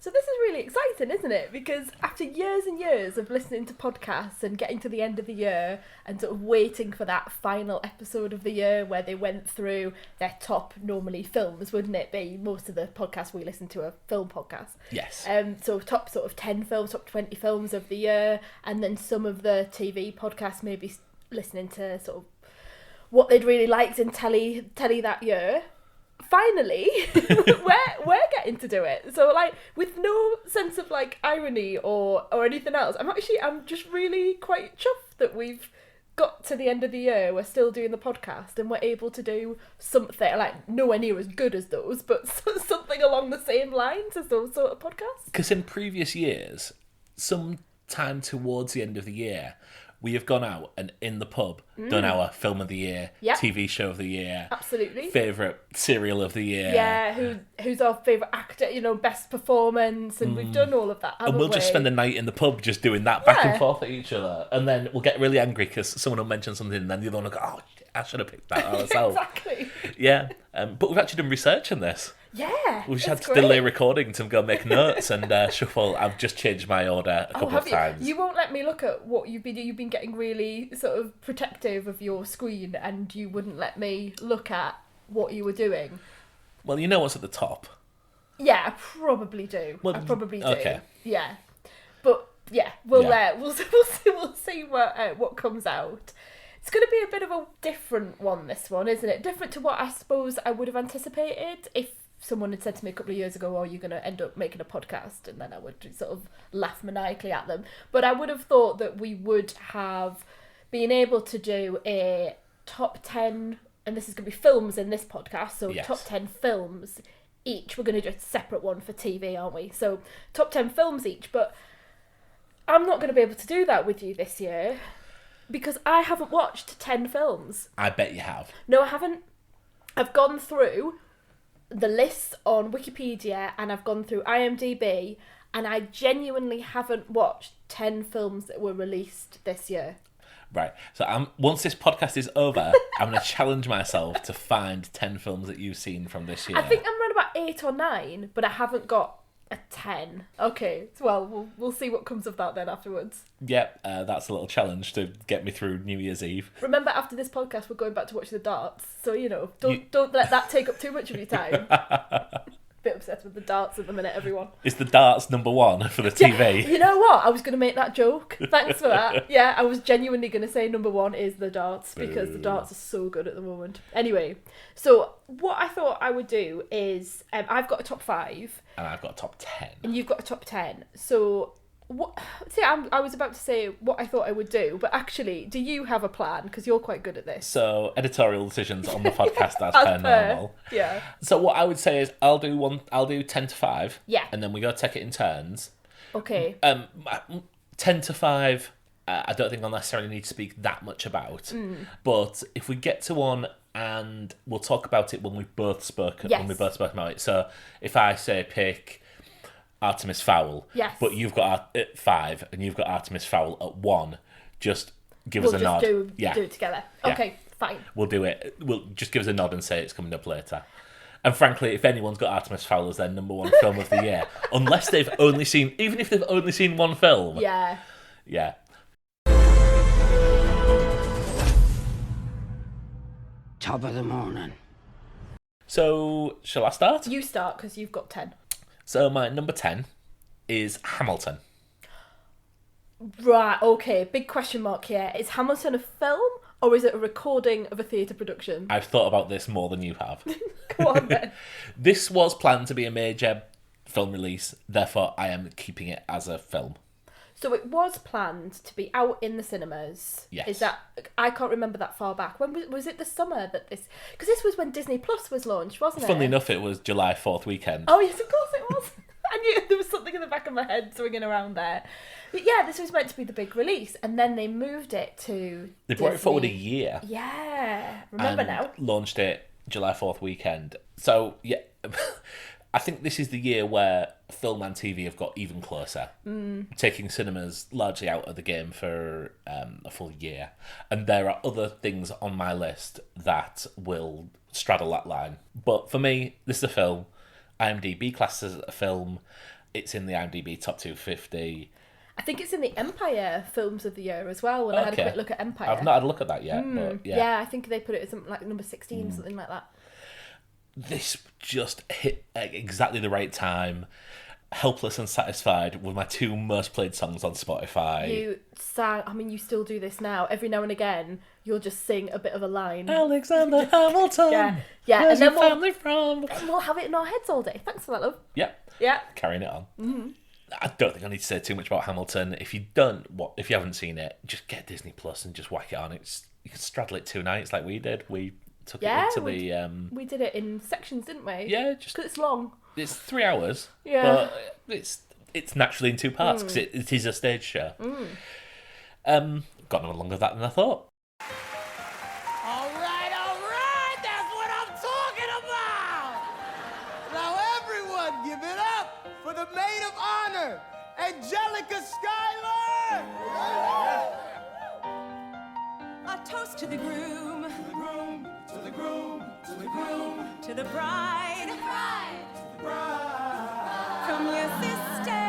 So this is really exciting, isn't it? Because after years and years of listening to podcasts and getting to the end of the year and sort of waiting for that final episode of the year where they went through their top, normally films, wouldn't it be? Most of the podcasts we listen to are film podcasts. Yes. So top sort of 10 films, top 20 films of the year, and then some of the TV podcasts maybe listening to sort of what they'd really liked in telly that year. Finally, we're getting to do it. So like with no sense of like irony or anything else. I'm just really quite chuffed that we've got to the end of the year. We're still doing the podcast and we're able to do something like nowhere near as good as those, but something along the same lines as those sort of podcasts. Because in previous years, sometime towards the end of the year, we have gone out and in the pub done our film of the year, TV show of the year, absolutely, favourite serial of the year. Yeah, who's our favourite actor? Best performance, and we've done all of that. And we'll just spend the night in the pub just doing that back and forth at each other, and then we'll get really angry because someone will mention something, and then the other one will go, "Oh, I should have picked that ourselves." Exactly. Yeah, but we've actually done research on this. Yeah, we've just had to delay recording to go make notes and shuffle. I've just changed my order a couple of times. You won't let me look at what you've been getting really sort of protective of your screen, and you wouldn't let me look at what you were doing. Well, you know what's at the top. Yeah, I probably do. Well, I probably do. Okay. Yeah, but yeah, we'll see what comes out. It's going to be a bit of a different one, this one, isn't it? Different to what I suppose I would have anticipated if someone had said to me a couple of years ago, "Oh, you're going to end up making a podcast," and then I would sort of laugh maniacally at them. But I would have thought that we would have been able to do a top 10, and this is going to be films in this podcast, so yes. Top 10 films each. We're going to do a separate one for TV, aren't we? So top 10 films each, but I'm not going to be able to do that with you this year because I haven't watched 10 films. I bet you have. No, I haven't. I've gone through the list on Wikipedia and I've gone through IMDb, and I genuinely haven't watched 10 films that were released this year. Right, so once this podcast is over, I'm going to challenge myself to find 10 films that you've seen from this year. I think I'm around about 8 or 9, but I haven't got a 10. Okay, well, we'll see what comes of that then afterwards. Yep, that's a little challenge to get me through New Year's Eve. Remember, after this podcast, we're going back to watch the darts, so, don't let that take up too much of your time. Bit obsessed with the darts at the minute, everyone. Is the darts number one for the TV? Yeah, you know what? I was going to make that joke. Thanks for that. Yeah, I was genuinely going to say number one is the darts because the darts are so good at the moment. Anyway, so what I thought I would do is I've got a top 5. And I've got a top 10. And you've got a top 10. So I was about to say what I thought I would do, but actually, do you have a plan? Because you're quite good at this. So editorial decisions on the podcast as per normal. Yeah. So what I would say is I'll do 10 to 5. Yeah. And then we go take it in turns. Okay. 10 to 5. I don't think I'll necessarily need to speak that much about. But if we get to one, and we'll talk about it when we've both spoken about it. So if I say pick Artemis Fowl, yes, but you've got 5 and you've got Artemis Fowl at 1, just give us a nod. Do it together. Okay, fine. We'll do it. We'll just give us a nod and say it's coming up later. And frankly, if anyone's got Artemis Fowl as their number 1 film of the year, unless they've only seen, even if they've only seen one film, yeah. Top of the morning. So, shall I start? You start, because you've got 10. So my number 10 is Hamilton. Right, okay, big question mark here. Is Hamilton a film, or is it a recording of a theatre production? I've thought about this more than you have. Go on then. This was planned to be a major film release, therefore I am keeping it as a film. So it was planned to be out in the cinemas. Yes. Is that... I can't remember that far back. When was it the summer that this... Because this was when Disney Plus was launched, wasn't it? Funnily enough, it was July 4th weekend. Oh, yes, of course it was. I knew there was something in the back of my head swinging around there. But yeah, this was meant to be the big release, and then they moved it to They brought it forward a year. Yeah. Remember now. Launched it July 4th weekend. So, yeah... I think this is the year where film and TV have got even closer, taking cinemas largely out of the game for a full year. And there are other things on my list that will straddle that line. But for me, this is a film. IMDb classes as a film. It's in the IMDb top 250. I think it's in the Empire Films of the Year as well, when I had a quick look at Empire. I've not had a look at that yet, but yeah. Yeah, I think they put it as like number 16, something like that. This just hit at exactly the right time. Helpless and Satisfied were my two most played songs on Spotify. You sang, I mean, you still do this now. Every now and again, you'll just sing a bit of a line. Alexander Hamilton. Yeah. Where's and then your family from? And we'll have it in our heads all day. Thanks for that, love. Yep. Yeah. Carrying it on. Mm-hmm. I don't think I need to say too much about Hamilton. If you haven't seen it, just get Disney Plus and just whack it on. You can straddle it 2 nights like we did. We took it into we did it in sections, didn't we? Yeah, just because it's long. It's 3 hours. Yeah, but it's naturally in 2 parts because it is a stage show. Got no longer that than I thought. All right, that's what I'm talking about. Now everyone, give it up for the maid of honor, Angelica Schuyler. A toast to the groom, To the groom, to the groom, to the groom, to the bride, to the bride. from your sister,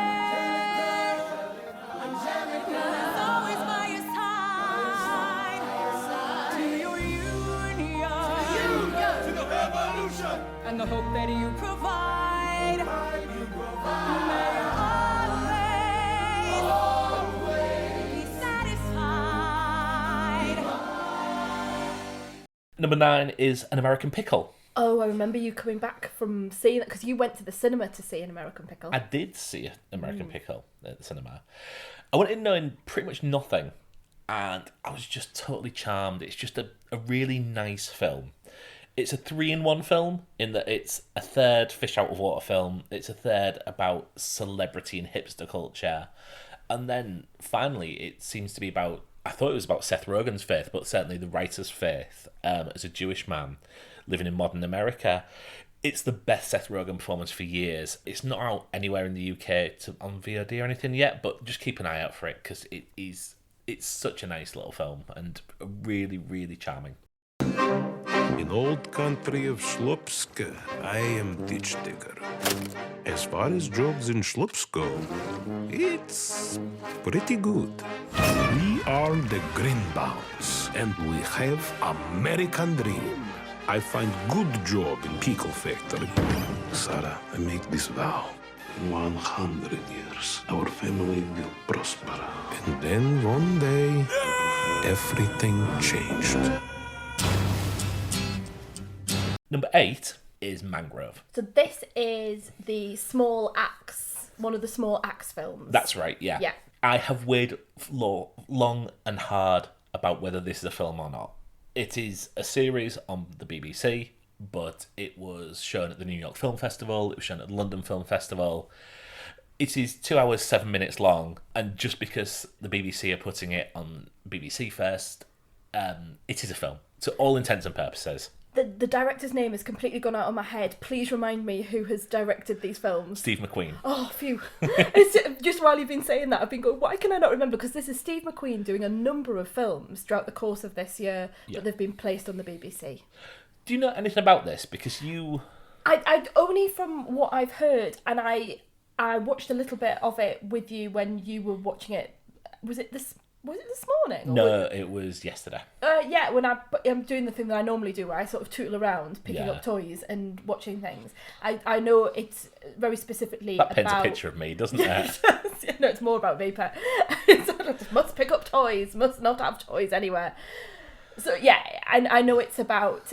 who's always by your side, to your union, To the revolution. and the hope that you provide. May you always be satisfied. Number 9 is An American Pickle. Oh, I remember you coming back from seeing that because you went to the cinema to see An American Pickle. I did see An American Pickle at the cinema. I went in knowing pretty much nothing, and I was just totally charmed. It's just a really nice film. It's a 3-in-1 film in that it's a third fish out of water film, it's a third about celebrity and hipster culture, and then finally it seems to be about, I thought it was about Seth Rogen's faith, but certainly the writer's faith as a Jewish man living in modern America. It's the best Seth Rogen performance for years. It's not out anywhere in the UK on VOD or anything yet, but just keep an eye out for it because it's such a nice little film and really, really charming. In old country of Schlupska, I am ditch digger. As far as jobs in Schlups go, it's pretty good. We are the Greenbaums, and we have American dream. I find good job in pickle factory. Sarah, I make this vow. In 100 years, our family will prosper. And then one day, everything changed. Number 8 is Mangrove. So this is the Small Axe, one of the Small Axe films. That's right, yeah. Yeah. I have weighed long and hard about whether this is a film or not. It is a series on the BBC, but it was shown at the New York Film Festival, it was shown at the London Film Festival. It is 2 hours, 7 minutes long, and just because the BBC are putting it on BBC First, it is a film, to all intents and purposes. The director's name has completely gone out of my head. Please remind me who has directed these films. Steve McQueen. Oh, phew. It's just while you've been saying that, I've been going, why can I not remember? Because this is Steve McQueen doing a number of films throughout the course of this year that they've been placed on the BBC. Do you know anything about this? Because I only from what I've heard, and I watched a little bit of it with you when you were watching it. Was it this morning? Or No, it was yesterday. Yeah, when I'm doing the thing that I normally do, where I sort of tootle around, picking up toys and watching things. I know it's very specifically That paints about... a picture of me, doesn't it? No, it's more about me, Pet. It's must pick up toys, must not have toys anywhere. So yeah, I know it's about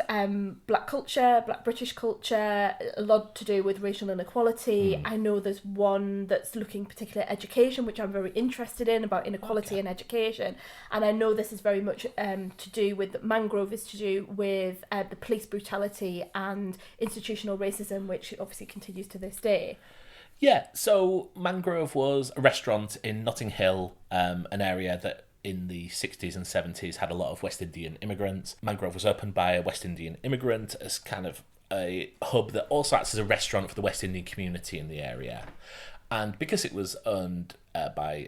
black culture, black British culture, a lot to do with racial inequality. I know there's one that's looking particularly at education, which I'm very interested in, about inequality in education. And I know this is very much to do with, Mangrove is to do with the police brutality and institutional racism, which obviously continues to this day. Yeah, so Mangrove was a restaurant in Notting Hill, an area that in the 60s and 70s had a lot of West Indian immigrants. Mangrove was opened by a West Indian immigrant as kind of a hub that also acts as a restaurant for the West Indian community in the area. And because it was owned by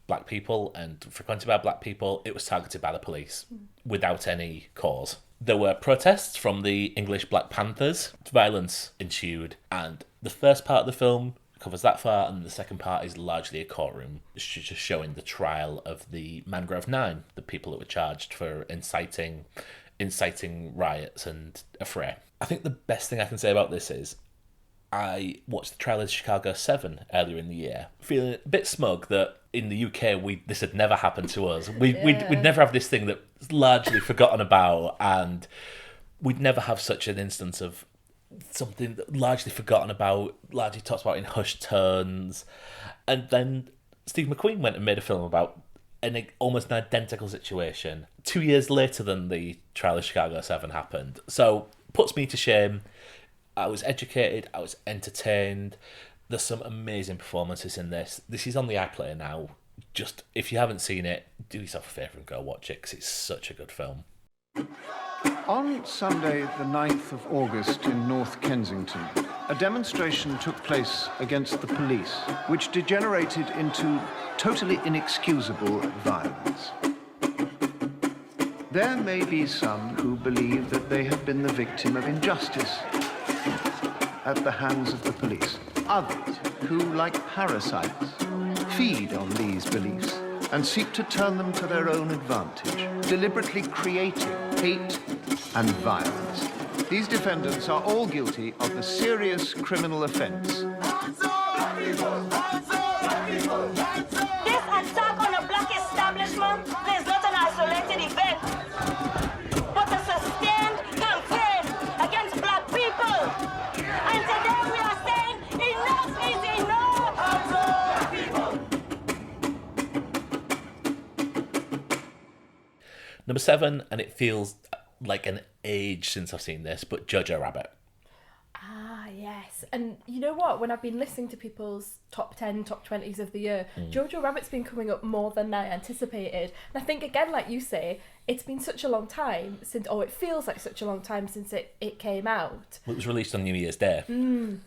black people and frequented by black people, it was targeted by the police without any cause. There were protests from the English Black Panthers. Violence ensued, and the first part of the film covers that far, and the second part is largely a courtroom, just showing the trial of the Mangrove Nine, the people that were charged for inciting riots and a fray. I think the best thing I can say about this is I watched the trial of Chicago 7 earlier in the year, feeling a bit smug that in the UK this had never happened to us. We'd never have this thing that's largely forgotten about, and we'd never have such an instance of something that largely forgotten about, largely talked about in hushed tones. And then Steve McQueen went and made a film about almost an identical situation 2 years later than the trial of Chicago 7 happened. So, puts me to shame. I was educated, I was entertained. There's some amazing performances in this. This is on the iPlayer now. Just, if you haven't seen it, do yourself a favour and go watch it, because it's such a good film. On Sunday, the 9th of August in North Kensington, a demonstration took place against the police, which degenerated into totally inexcusable violence. There may be some who believe that they have been the victim of injustice at the hands of the police. Others who, like parasites, feed on these beliefs and seek to turn them to their own advantage, deliberately creating hate and violence. These defendants are all guilty of the serious criminal offence. This attack on a black establishment is not an isolated event, but a sustained campaign against black people. And today we are saying enough is enough. Number 7, and it feels like an age since I've seen this, but Jojo Rabbit. Ah, yes. And you know what? When I've been listening to people's top 10, top 20s of the year, Jojo Rabbit's been coming up more than I anticipated. And I think, again, like you say, it's been such a long time since, or it feels like such a long time since it came out. Well, it was released on New Year's Day. And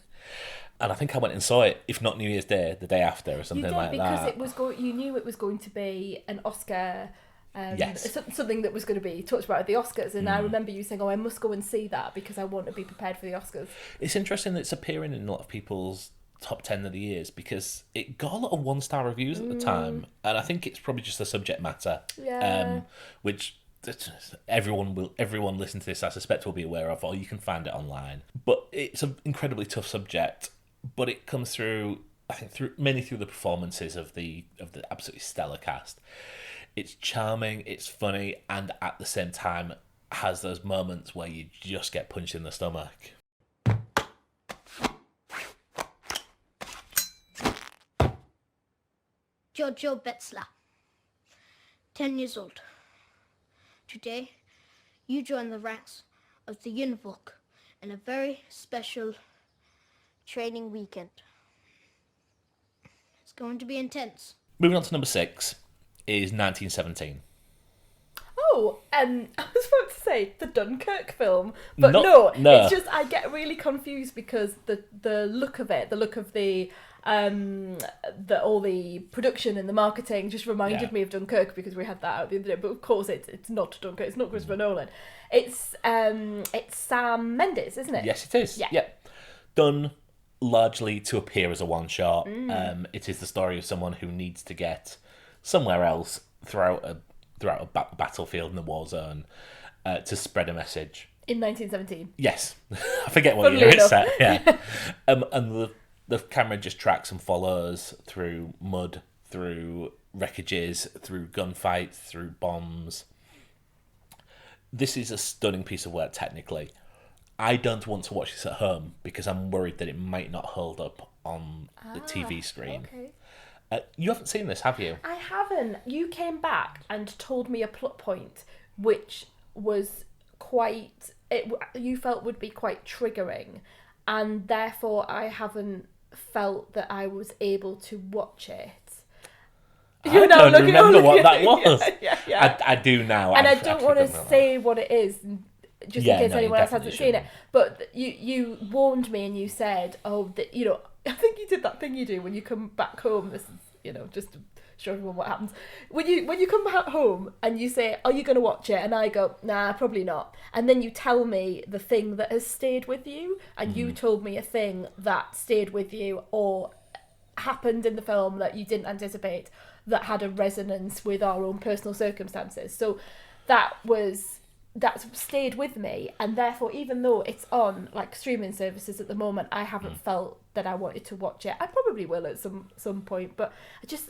I think I went and saw it, if not New Year's Day, the day after or something like that. Because you knew it was going to be an Oscar... yes. Something that was going to be talked about at the Oscars, and I remember you saying, I must go and see that because I want to be prepared for the Oscars. It's interesting that it's appearing in a lot of people's top 10 of the years because it got a lot of 1-star reviews at the time, and I think it's probably just the subject matter, which everyone listening to this, I suspect, will be aware of, or you can find it online. But it's an incredibly tough subject, but it comes through, I think, mainly through the performances of the absolutely stellar cast. It's charming, it's funny, and at the same time has those moments where you just get punched in the stomach. Jojo Betzler, 10 years old. Today, you join the ranks of the Univok in a very special training weekend. It's going to be intense. Moving on to number 6 is 1917. Oh, I was about to say the Dunkirk film, but No. no, it's just I get really confused because the look of it, the look of the all the production and the marketing just reminded me of Dunkirk because we had that out the other day. But of course, it's not Dunkirk. It's not Christopher Nolan. It's Sam Mendes, isn't it? Yes, it is. Yeah. Done largely to appear as a one-shot. It is the story of someone who needs to get somewhere else throughout a battlefield in the war zone to spread a message. In 1917. Yes. I forget what year it's set. Yeah. And the camera just tracks and follows through mud, through wreckages, through gunfights, through bombs. This is a stunning piece of work technically. I don't want to watch this at home because I'm worried that it might not hold up on the TV screen. Okay. You haven't seen this, have you? I haven't. You came back and told me a plot point which was you felt would be quite triggering, and therefore I haven't felt that I was able to watch it. I don't remember what that was. Yeah. I do now. And I don't want to say what it is, just in case anyone else hasn't seen it. But you warned me and you said, I think you did that thing you do when you come back home. This is, just to show everyone what happens. When you come back home and you say, are you going to watch it? And I go, nah, probably not. And then you tell me the thing that has stayed with you. And you told me a thing that stayed with you or happened in the film that you didn't anticipate that had a resonance with our own personal circumstances. So that's stayed with me, and therefore, even though it's on like streaming services at the moment, I haven't felt that I wanted to watch it. I probably will at some point, but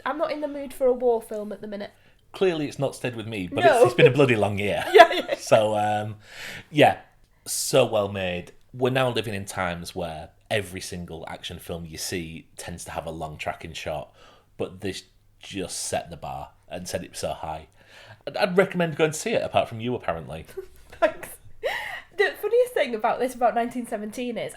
I'm not in the mood for a war film at the minute. Clearly, it's not stayed with me, but No. it's been a bloody long year. Yeah. So, so well made. We're now living in times where every single action film you see tends to have a long tracking shot, but this just set the bar and set it so high. I'd recommend going to see it, apart from you, apparently. Thanks. The funniest thing about 1917 is,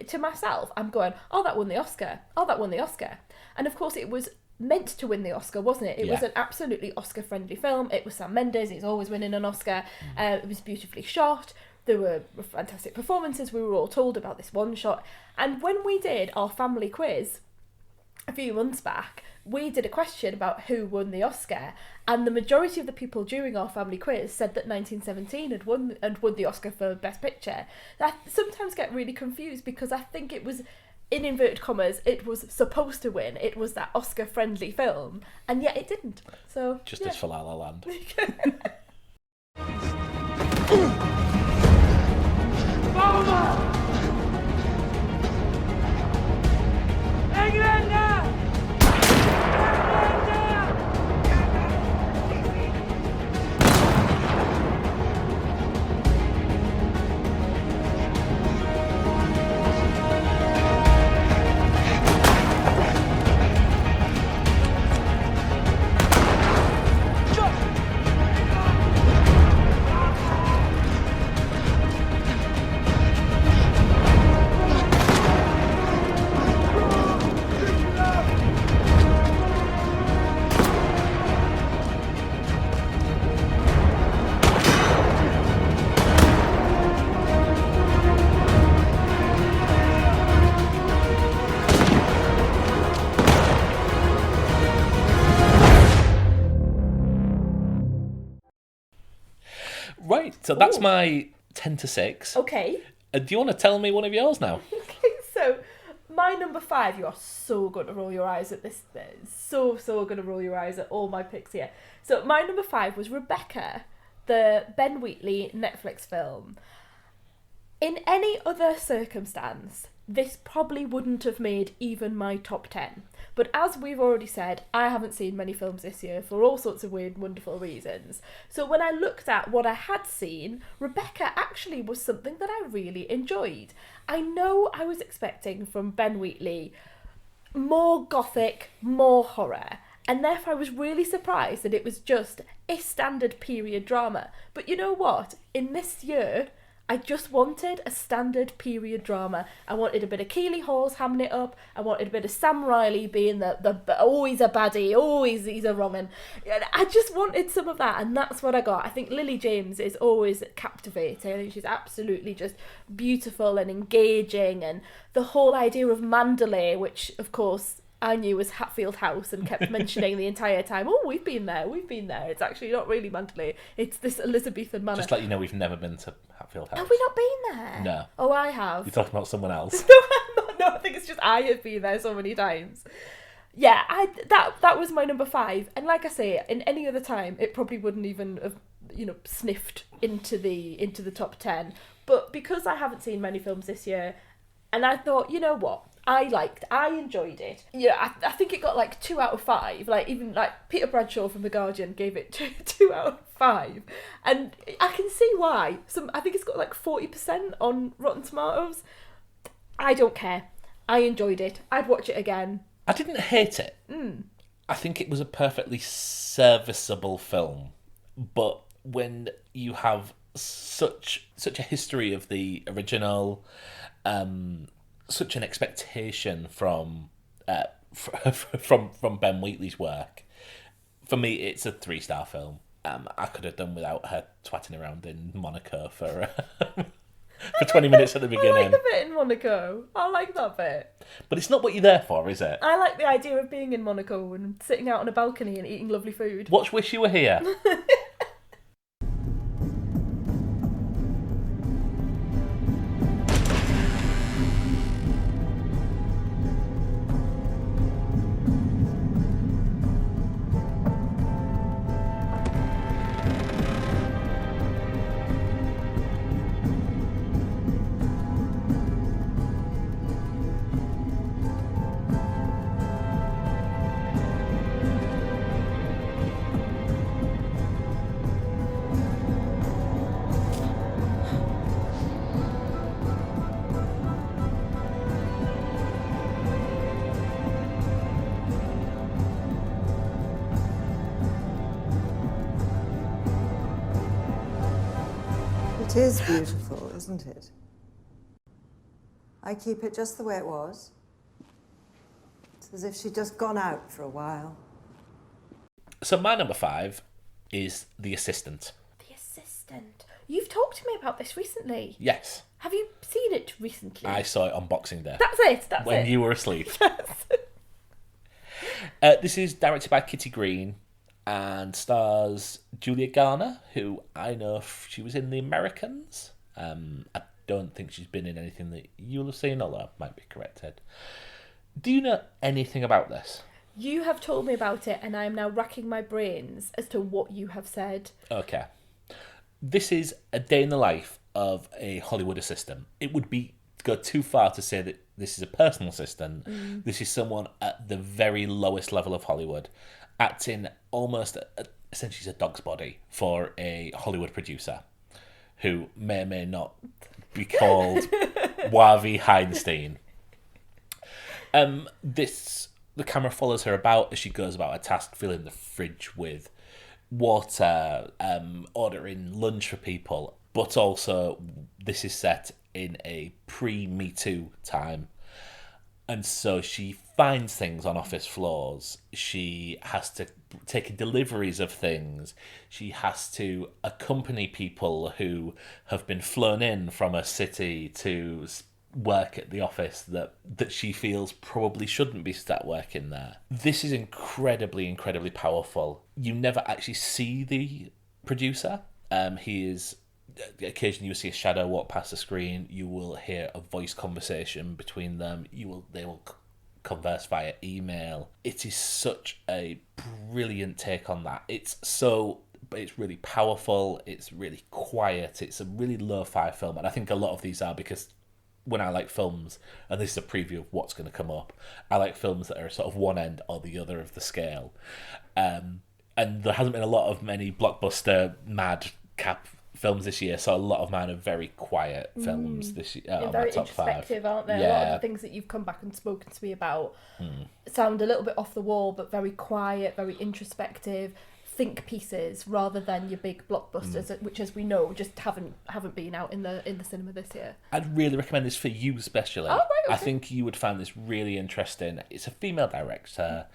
to myself, I'm going, oh, that won the Oscar. Oh, that won the Oscar. And of course, it was meant to win the Oscar, wasn't it? It was an absolutely Oscar-friendly film. It was Sam Mendes. He's always winning an Oscar. It was beautifully shot. There were fantastic performances. We were all told about this one shot. And when we did our family quiz a few months back, we did a question about who won the Oscar, and the majority of the people during our family quiz said that 1917 had won the Oscar for Best Picture. I sometimes get really confused because I think it was, in inverted commas, it was supposed to win. It was that Oscar-friendly film, and yet it didn't. So Just as for La La Land. Right, so that's my 10 to 6. Okay. Do you want to tell me one of yours now? Okay, so my number 5, you are so going to roll your eyes at this. So going to roll your eyes at all my picks here. So my number 5 was Rebecca, the Ben Wheatley Netflix film. In any other circumstance, this probably wouldn't have made even my top 10. But as we've already said, I haven't seen many films this year for all sorts of weird, wonderful reasons. So when I looked at what I had seen, Rebecca actually was something that I really enjoyed. I know I was expecting from Ben Wheatley more gothic, more horror, and therefore I was really surprised that it was just a standard period drama. But you know what? In this year, I just wanted a standard period drama. I wanted a bit of Keeley Hawes hamming it up. I wanted a bit of Sam Riley being the always a baddie, always he's a wrong'un. I just wanted some of that, and that's what I got. I think Lily James is always captivating. I think she's absolutely just beautiful and engaging, and the whole idea of Mandalay, which of course I knew was Hatfield House and kept mentioning the entire time. Oh, we've been there. It's actually not really Mandalay. It's this Elizabethan manor. Just let you know, we've never been to Hatfield House. Have we not been there? No. Oh, I have. You're talking about someone else. No, I'm not. No, I think it's just I have been there so many times. Yeah, that was my number 5. And like I say, in any other time, it probably wouldn't even have, sniffed into the top 10. But because I haven't seen many films this year, and I thought, you know what? I enjoyed it. Yeah, I think it got like 2 out of 5. Like even like Peter Bradshaw from The Guardian gave it 2 out of 5, and I can see why. I think it's got like 40% on Rotten Tomatoes. I don't care. I enjoyed it. I'd watch it again. I didn't hate it. I think it was a perfectly serviceable film, but when you have such a history of the original, such an expectation from Ben Wheatley's work, for me it's a 3-star film. I could have done without her twatting around in Monaco for 20 minutes at the beginning. I like the bit in Monaco. I like that bit. But it's not what you're there for, is it? I like the idea of being in Monaco and sitting out on a balcony and eating lovely food. Watch Wish You Were Here. is beautiful, isn't it? I keep it just the way it was. It's as if she'd just gone out for a while. So my number 5 is The Assistant. The Assistant. You've talked to me about this recently. Yes. Have you seen it recently? I saw it on Boxing Day. That's it. When you were asleep. This is directed by Kitty Green and stars Julia Garner, who I know she was in The Americans. I don't think she's been in anything that you'll have seen, although I might be corrected. Do you know anything about this? You have told me about it, and I am now racking my brains as to what you have said. Okay. This is a day in the life of a Hollywood assistant. It would go too far to say that this is a personal assistant. This is someone at the very lowest level of Hollywood, acting almost essentially as a dog's body for a Hollywood producer who may or may not be called Harvey Weinstein. The camera follows her about as she goes about her task, filling the fridge with water, ordering lunch for people, but also this is set in a pre-Me Too time. And so she finds things on office floors. She has to take deliveries of things. She has to accompany people who have been flown in from a city to work at the office that she feels probably shouldn't be sat working there. This is incredibly, incredibly powerful. You never actually see the producer. He is... Occasionally you will see a shadow walk past the screen. You will hear a voice conversation between them. They will converse via email. It is such a brilliant take on that. It's really powerful. It's really quiet. It's a really lo-fi film, and I think a lot of these are because when I like films, and this is a preview of what's going to come up, I like films that are sort of one end or the other of the scale. And there hasn't been many blockbuster mad cap films this year, so a lot of mine are very quiet films this year. On very my top 5. introspective, aren't they? Yeah. A lot of the things that you've come back and spoken to me about sound a little bit off the wall, but very quiet, very introspective. Think pieces rather than your big blockbusters, which, as we know, just haven't been out in the cinema this year. I'd really recommend this for you, especially. Oh, right, okay. I think you would find this really interesting. It's a female director,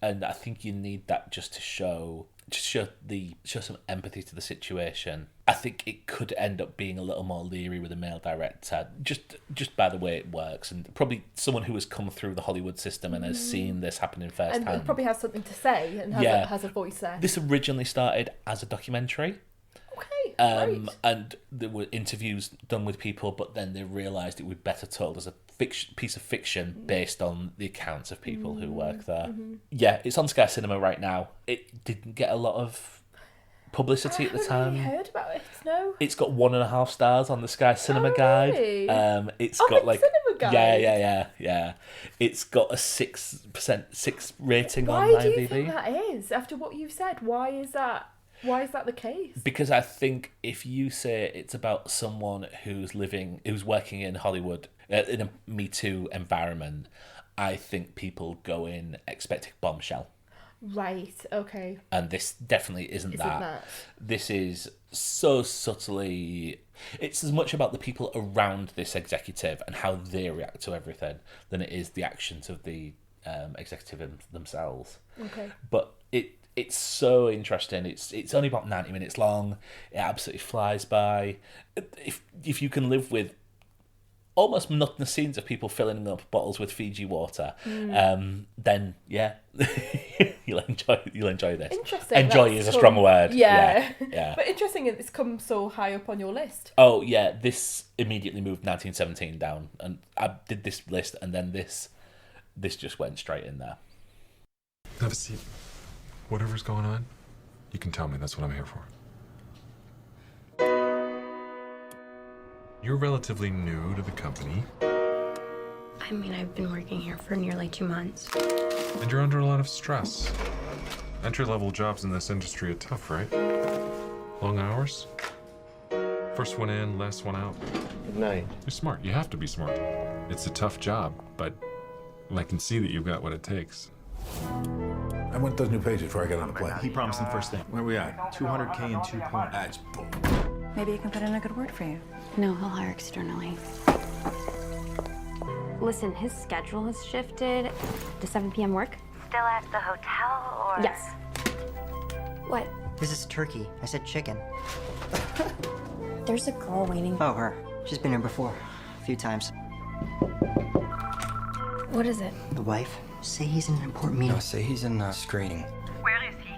and I think you need that just to show some empathy to the situation. I think it could end up being a little more leery with a male director, just by the way it works, and probably someone who has come through the Hollywood system and has seen this happening firsthand. And probably has something to say and has a voice there. This originally started as a documentary. Okay, right. And there were interviews done with people, but then they realised it would be better told as a piece of fiction based on the accounts of people who work there. Yeah, it's on Sky Cinema right now. It didn't get a lot of publicity at the time. I haven't really heard about it, no. It's got 1.5 stars on the Sky Cinema Guide. Really? It's On got the like Cinema Guide? Yeah. It's got a 6 rating on Why IMDb. do you think that is? After what you've said, why is that the case? Because I think if you say it's about someone who's working in Hollywood in a Me Too environment, I think people go in expecting bombshell. Right, okay. And this definitely isn't that. This is so subtly... It's as much about the people around this executive and how they react to everything than it is the actions of the executive themselves. Okay. But it's so interesting. It's only about 90 minutes long. It absolutely flies by. If you can live with almost monotonous scenes of people filling up bottles with Fiji water, then yeah, you'll enjoy this. Interesting. Enjoy is a strong word. Yeah. Yeah. But interesting it's come so high up on your list. Oh yeah, this immediately moved 1917 down, and I did this list, and then this just went straight in there. Have a seat. Whatever's going on, you can tell me. That's what I'm here for. You're relatively new to the company. I mean, I've been working here for nearly 2 months. And you're under a lot of stress. Entry-level jobs in this industry are tough, right? Long hours? First one in, last one out. Good night. You're smart. You have to be smart. It's a tough job, but I can see that you've got what it takes. I want those new pages before I get on the plane. He promised them first thing. Where are we at? 200K in 2 points. That's bull. Maybe he can put in a good word for you. No, he'll hire externally. Listen, his schedule has shifted. Does 7 p.m. work? Still at the hotel, or? Yes. What? This is turkey. I said chicken. There's a girl waiting. Oh, her. She's been here before. A few times. What is it? The wife. Say he's in an important meeting. No, say he's in a screening. Where is he?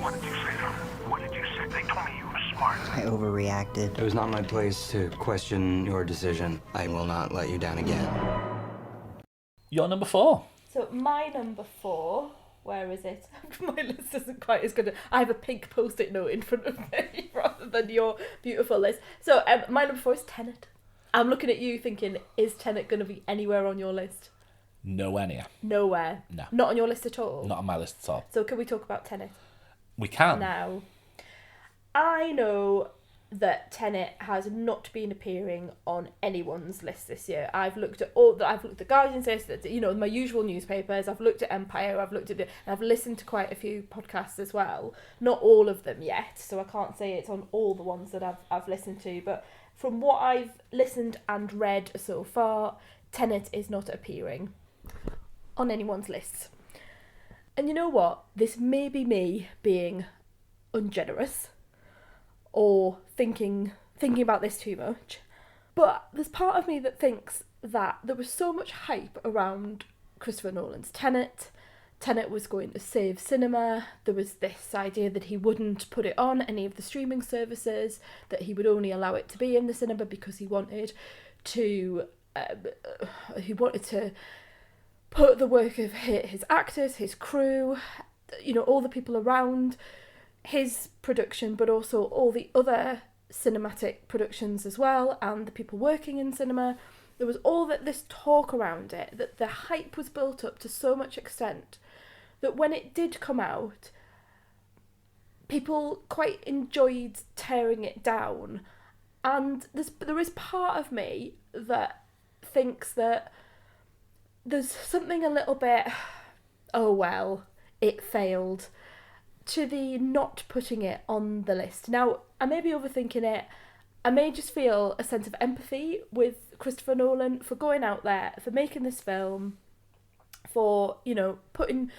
What did you say, son? What did you say? They told me you were smart. I overreacted. It was not my place to question your decision. I will not let you down again. Your number 4. So my number 4, where is it? My list isn't quite as good. I have a pink post-it note in front of me rather than your beautiful list. So my number 4 is Tenet. I'm looking at you thinking, is Tenet going to be anywhere on your list? Nowhere near. Nowhere? No. Not on your list at all? Not on my list at all. So can we talk about Tenet? We can. Now, I know that Tenet has not been appearing on anyone's list this year. I've looked at the Guardian's list, my usual newspapers. I've looked at Empire. And I've listened to quite a few podcasts as well. Not all of them yet, so I can't say it's on all the ones that I've listened to. But from what I've listened and read so far, Tenet is not appearing on anyone's lists. And you know what? This may be me being ungenerous or thinking about this too much, but there's part of me that thinks that there was so much hype around Christopher Nolan's Tenet. Tenet was going to save cinema. There was this idea that he wouldn't put it on any of the streaming services, that he would only allow it to be in the cinema because he wanted to put the work of his actors, his crew, all the people around his production, but also all the other cinematic productions as well, and the people working in cinema. There was all this talk around it, that the hype was built up to so much extent that when it did come out, people quite enjoyed tearing it down. And there is part of me that thinks that there's something a little bit, oh well, it failed, to the not putting it on the list. Now, I may be overthinking it. I may just feel a sense of empathy with Christopher Nolan for going out there, for making this film, for, putting...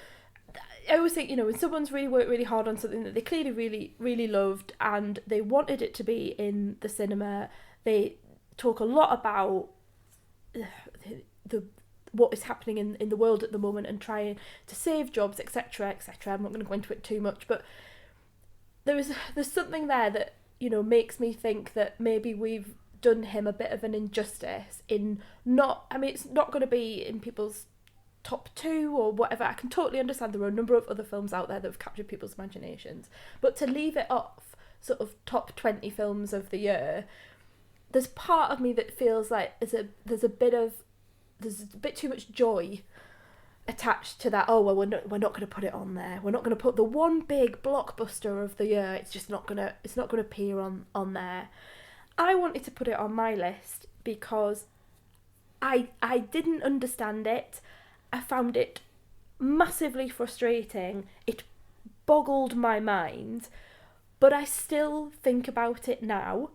I always think, when someone's really worked really hard on something that they clearly really, really loved and they wanted it to be in the cinema, they talk a lot about what is happening in the world at the moment and trying to save jobs, etc., etc. I'm not going to go into it too much, but there's something there that, makes me think that maybe we've done him a bit of an injustice in it's not going to be in people's top 2 or whatever. I can totally understand there are a number of other films out there that have captured people's imaginations, but to leave it off sort of top 20 films of the year, there's part of me that feels like there's a bit too much joy attached to that. Oh well, we're not going to put it on there. We're not going to put the one big blockbuster of the year. It's just not going to appear on there. I wanted to put it on my list because I didn't understand it. I found it massively frustrating. It boggled my mind, but I still think about it now.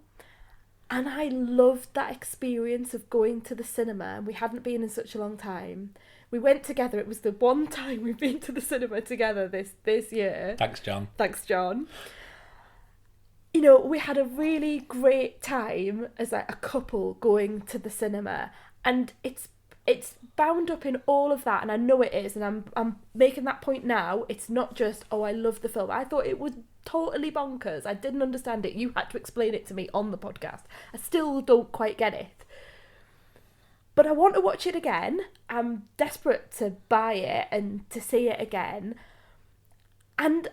And I loved that experience of going to the cinema, and we hadn't been in such a long time. We went together. It was the one time we've been to the cinema together this year. Thanks, John. Thanks, John. We had a really great time as a couple going to the cinema, and it's bound up in all of that, and I know it is, and I'm making that point now. It's not just, oh, I love the film. I thought it was totally bonkers. I didn't understand it. You had to explain it to me on the podcast. I still don't quite get it. But I want to watch it again. I'm desperate to buy it and to see it again. And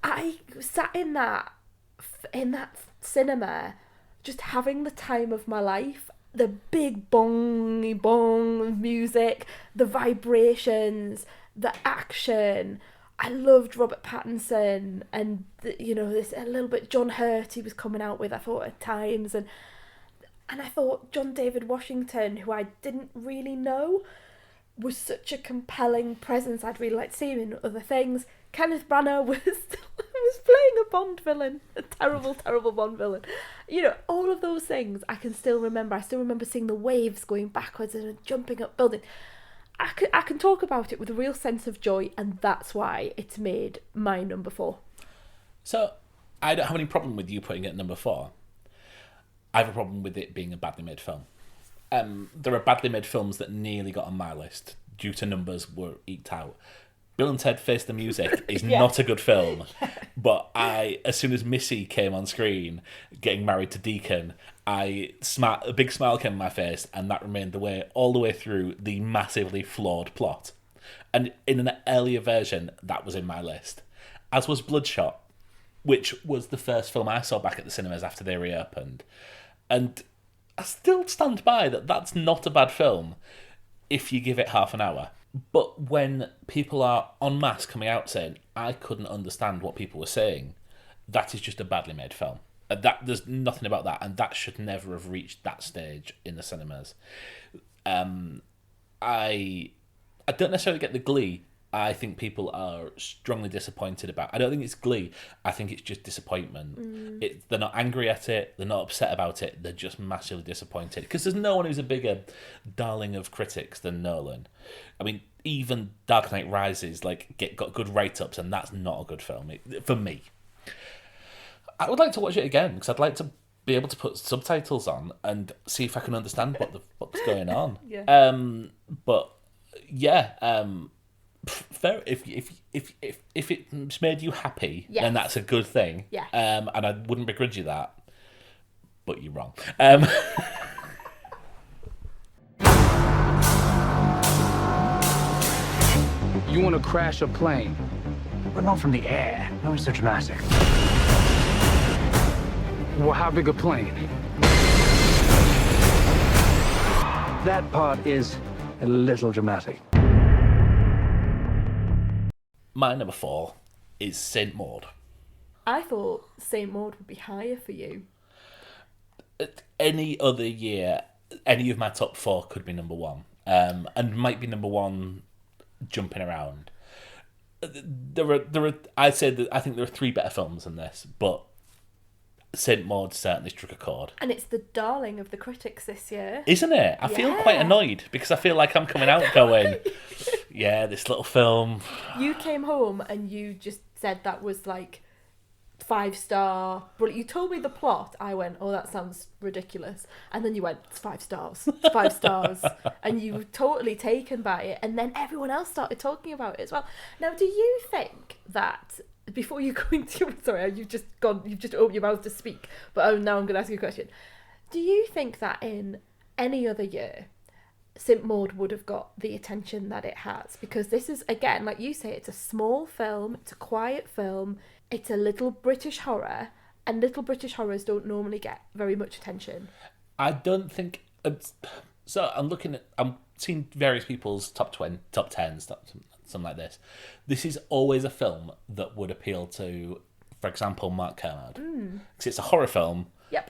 I sat in that cinema just having the time of my life. The big bong music, the vibrations, the action. I loved Robert Pattinson, and this a little bit John Hurt he was coming out with, I thought, at times, and I thought John David Washington, who I didn't really know, was such a compelling presence. I'd really like to see him in other things. Kenneth Branagh was was playing a Bond villain, a terrible, terrible Bond villain. You know, all of those things I can still remember. I still remember seeing the waves going backwards and jumping up buildings. I can talk about it with a real sense of joy, and that's why it's made my number 4. So, I don't have any problem with you putting it at number 4. I have a problem with it being a badly made film. There are badly made films that nearly got on my list due to numbers were eked out. Bill and Ted Face the Music is not a good film, but as soon as Missy came on screen, getting married to Deacon, a big smile came on my face, and that remained the way all the way through the massively flawed plot. And in an earlier version, that was in my list, as was Bloodshot, which was the first film I saw back at the cinemas after they reopened. And I still stand by that that's not a bad film if you give it half an hour. But when people are en masse coming out saying, I couldn't understand what people were saying, that is just a badly made film. There's nothing about that, and that should never have reached that stage in the cinemas. I don't necessarily get the glee. I think people are strongly disappointed about. I don't think it's glee. I think it's just disappointment. They're not angry at it. They're not upset about it. They're just massively disappointed. Because there's no one who's a bigger darling of critics than Nolan. I mean, even Dark Knight Rises got good write-ups, and that's not a good film for me. I would like to watch it again because I'd like to be able to put subtitles on and see if I can understand what's going on. Yeah. But yeah. Fair. If it's made you happy, then that's a good thing. Yeah. And I wouldn't begrudge you that. But you're wrong. You want to crash a plane, but not from the air. No, it's so dramatic. Well, how big a plane? That part is a little dramatic. My number 4 is Saint Maud. I thought Saint Maud would be higher for you. Any other year, any of my top 4 could be number 1, and might be number 1 jumping around. There are. I'd say that I think there are 3 better films than this, but Saint Maud certainly struck a chord. And it's the darling of the critics this year. Isn't it? I feel quite annoyed because I feel like I'm coming out going, yeah, this little film. You came home and you just said that was 5-star. But you told me the plot. I went, oh, that sounds ridiculous. And then you went, it's 5 stars. It's 5 stars. And you were totally taken by it. And then everyone else started talking about it as well. Now, do you think that... Before you go into... Sorry, you've just opened your mouth to speak. But now I'm going to ask you a question. Do you think that in any other year, Saint Maud would have got the attention that it has? Because this is, again, like you say, it's a small film. It's a quiet film. It's a little British horror. And little British horrors don't normally get very much attention. I don't think... So I'm seeing various people's top 10s, something like this. This is always a film that would appeal to, for example, Mark Kermode. Because it's a horror film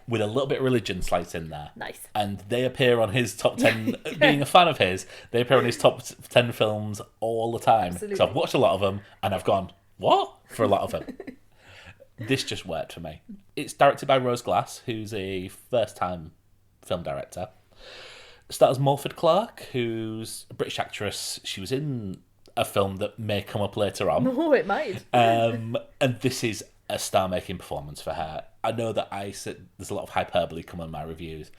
with a little bit of religion sliced in there. Nice. And they appear on his top 10, being a fan of his, they appear on his top 10 films all the time. Absolutely. So I've watched a lot of them, and I've gone, what? For a lot of them. This just worked for me. It's directed by Rose Glass, who's a first-time film director. Stars Morford Clark, who's a British actress. She was in a film that may come up later on. Oh, it might. And this is a star-making performance for her. I know that there's a lot of hyperbole come on my reviews.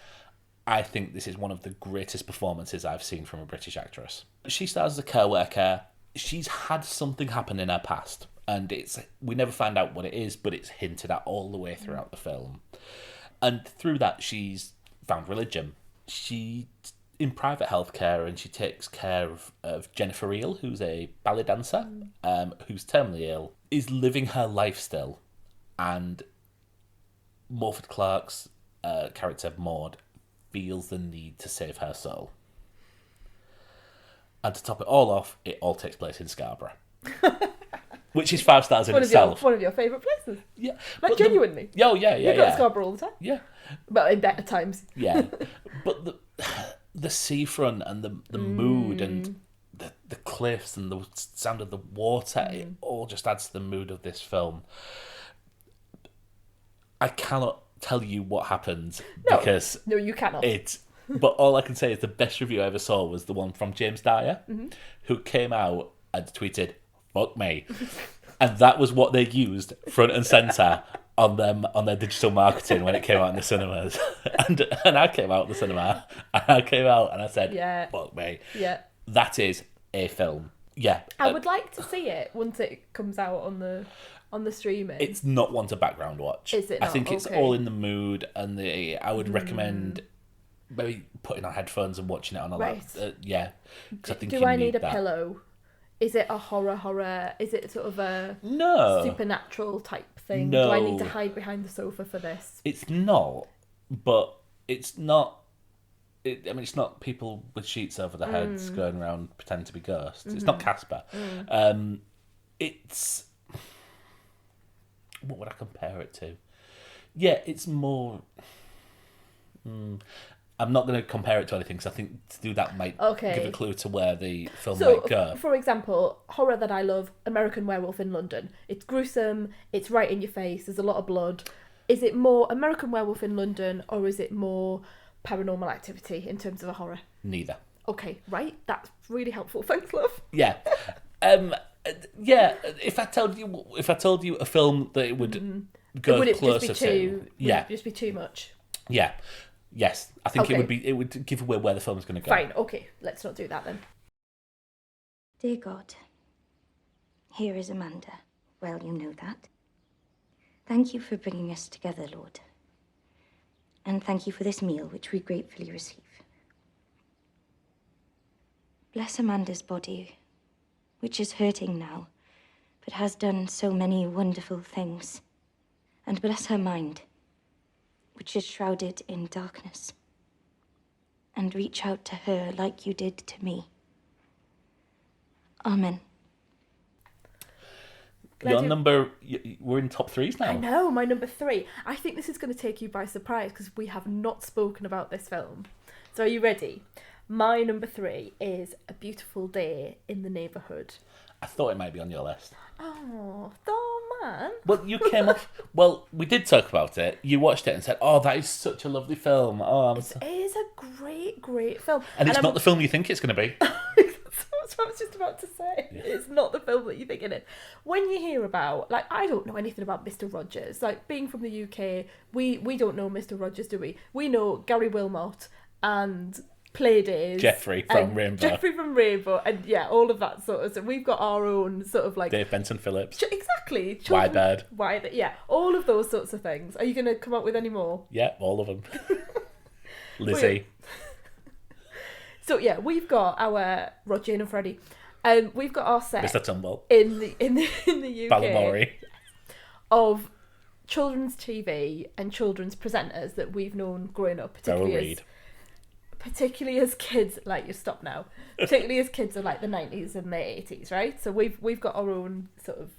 I think this is one of the greatest performances I've seen from a British actress. She stars as a care worker. She's had something happen in her past, and we never find out what it is, but it's hinted at all the way throughout the film. And through that, she's found religion. She's in private healthcare, and she takes care of Jennifer Eel, who's a ballet dancer, who's terminally ill, is living her life still, and Morford Clark's character Maud feels the need to save her soul. And to top it all off, it all takes place in Scarborough. Which is 5 stars in itself. One of your favourite places. Yeah. Like, genuinely. Yeah. You go to Scarborough all the time. Yeah. But in better times. Yeah. But the seafront and the mood and the cliffs and the sound of the water, it all just adds to the mood of this film. I cannot tell you what happens because no, you cannot. But all I can say is the best review I ever saw was the one from James Dyer, who came out and tweeted, "Fuck me," and that was what they used front and center on their digital marketing when it came out in the cinemas. and I came out of the cinema, and I came out and I said, "Fuck me." Yeah. That is a film. Yeah. I would like to see it once it comes out on the streaming. It's not one to background watch. Is it I not? think it's Okay. all in the mood, and I would recommend maybe putting on headphones and watching it on a Right. yeah. 'Cause I think Do you I need a that. pillow? Is it a horror? Is it sort of a supernatural type thing? No. Do I need to hide behind the sofa for this? It's not, but it's not. It's not people with sheets over their heads going around pretending to be ghosts. It's not Casper. It's... What would I compare it to? Yeah, it's more... I'm not going to compare it to anything because I think to do that might give a clue to where the film might go. For example, horror that I love, American Werewolf in London. It's gruesome, it's right in your face, there's a lot of blood. Is it more American Werewolf in London or is it more Paranormal Activity in terms of a horror? Neither. Okay, right. That's really helpful. Thanks, love. Yeah. If I told you a film that it would go would it closer just be too, to... Yeah. Would it just be too much? Yeah. Yes. I think it would give away where the film's going to go. Fine, okay. Let's not do that then. Dear God, here is Amanda. Well, you know that. Thank you for bringing us together, Lord. And thank you for this meal, which we gratefully receive. Bless Amanda's body, which is hurting now, but has done so many wonderful things. And bless her mind, which is shrouded in darkness. And reach out to her like you did to me. Amen. We're in top threes now. I know, my number 3. I think this is going to take you by surprise because we have not spoken about this film. So are you ready? My number 3 is A Beautiful Day in the Neighborhood. I thought it might be on your list. Oh, man. Well, you came off... Well, we did talk about it. You watched it and said, "Oh, that is such a lovely film." It is a great, great film. And it's not the film you think it's going to be. That's what I was just about to say. Yeah. It's not the film that you think it is. When you hear about, like, I don't know anything about Mr. Rogers. Like, being from the UK, we don't know Mr. Rogers, do we? We know Gary Wilmot and Playdays. Jeffrey from Rainbow. And yeah, all of that sort of stuff. We've got our own sort of like... Dave Benson Phillips. Exactly. Whitebird. Yeah, all of those sorts of things. Are you going to come up with any more? Yeah, all of them. Lizzie. So yeah, we've got our Roger and Freddie. We've got our set Mr. Tumble in the UK Balamory of children's TV and children's presenters that we've known growing up, particularly as kids. Like, you stop now. Particularly as kids of like the 90s and the 80s, right? So we've got our own sort of,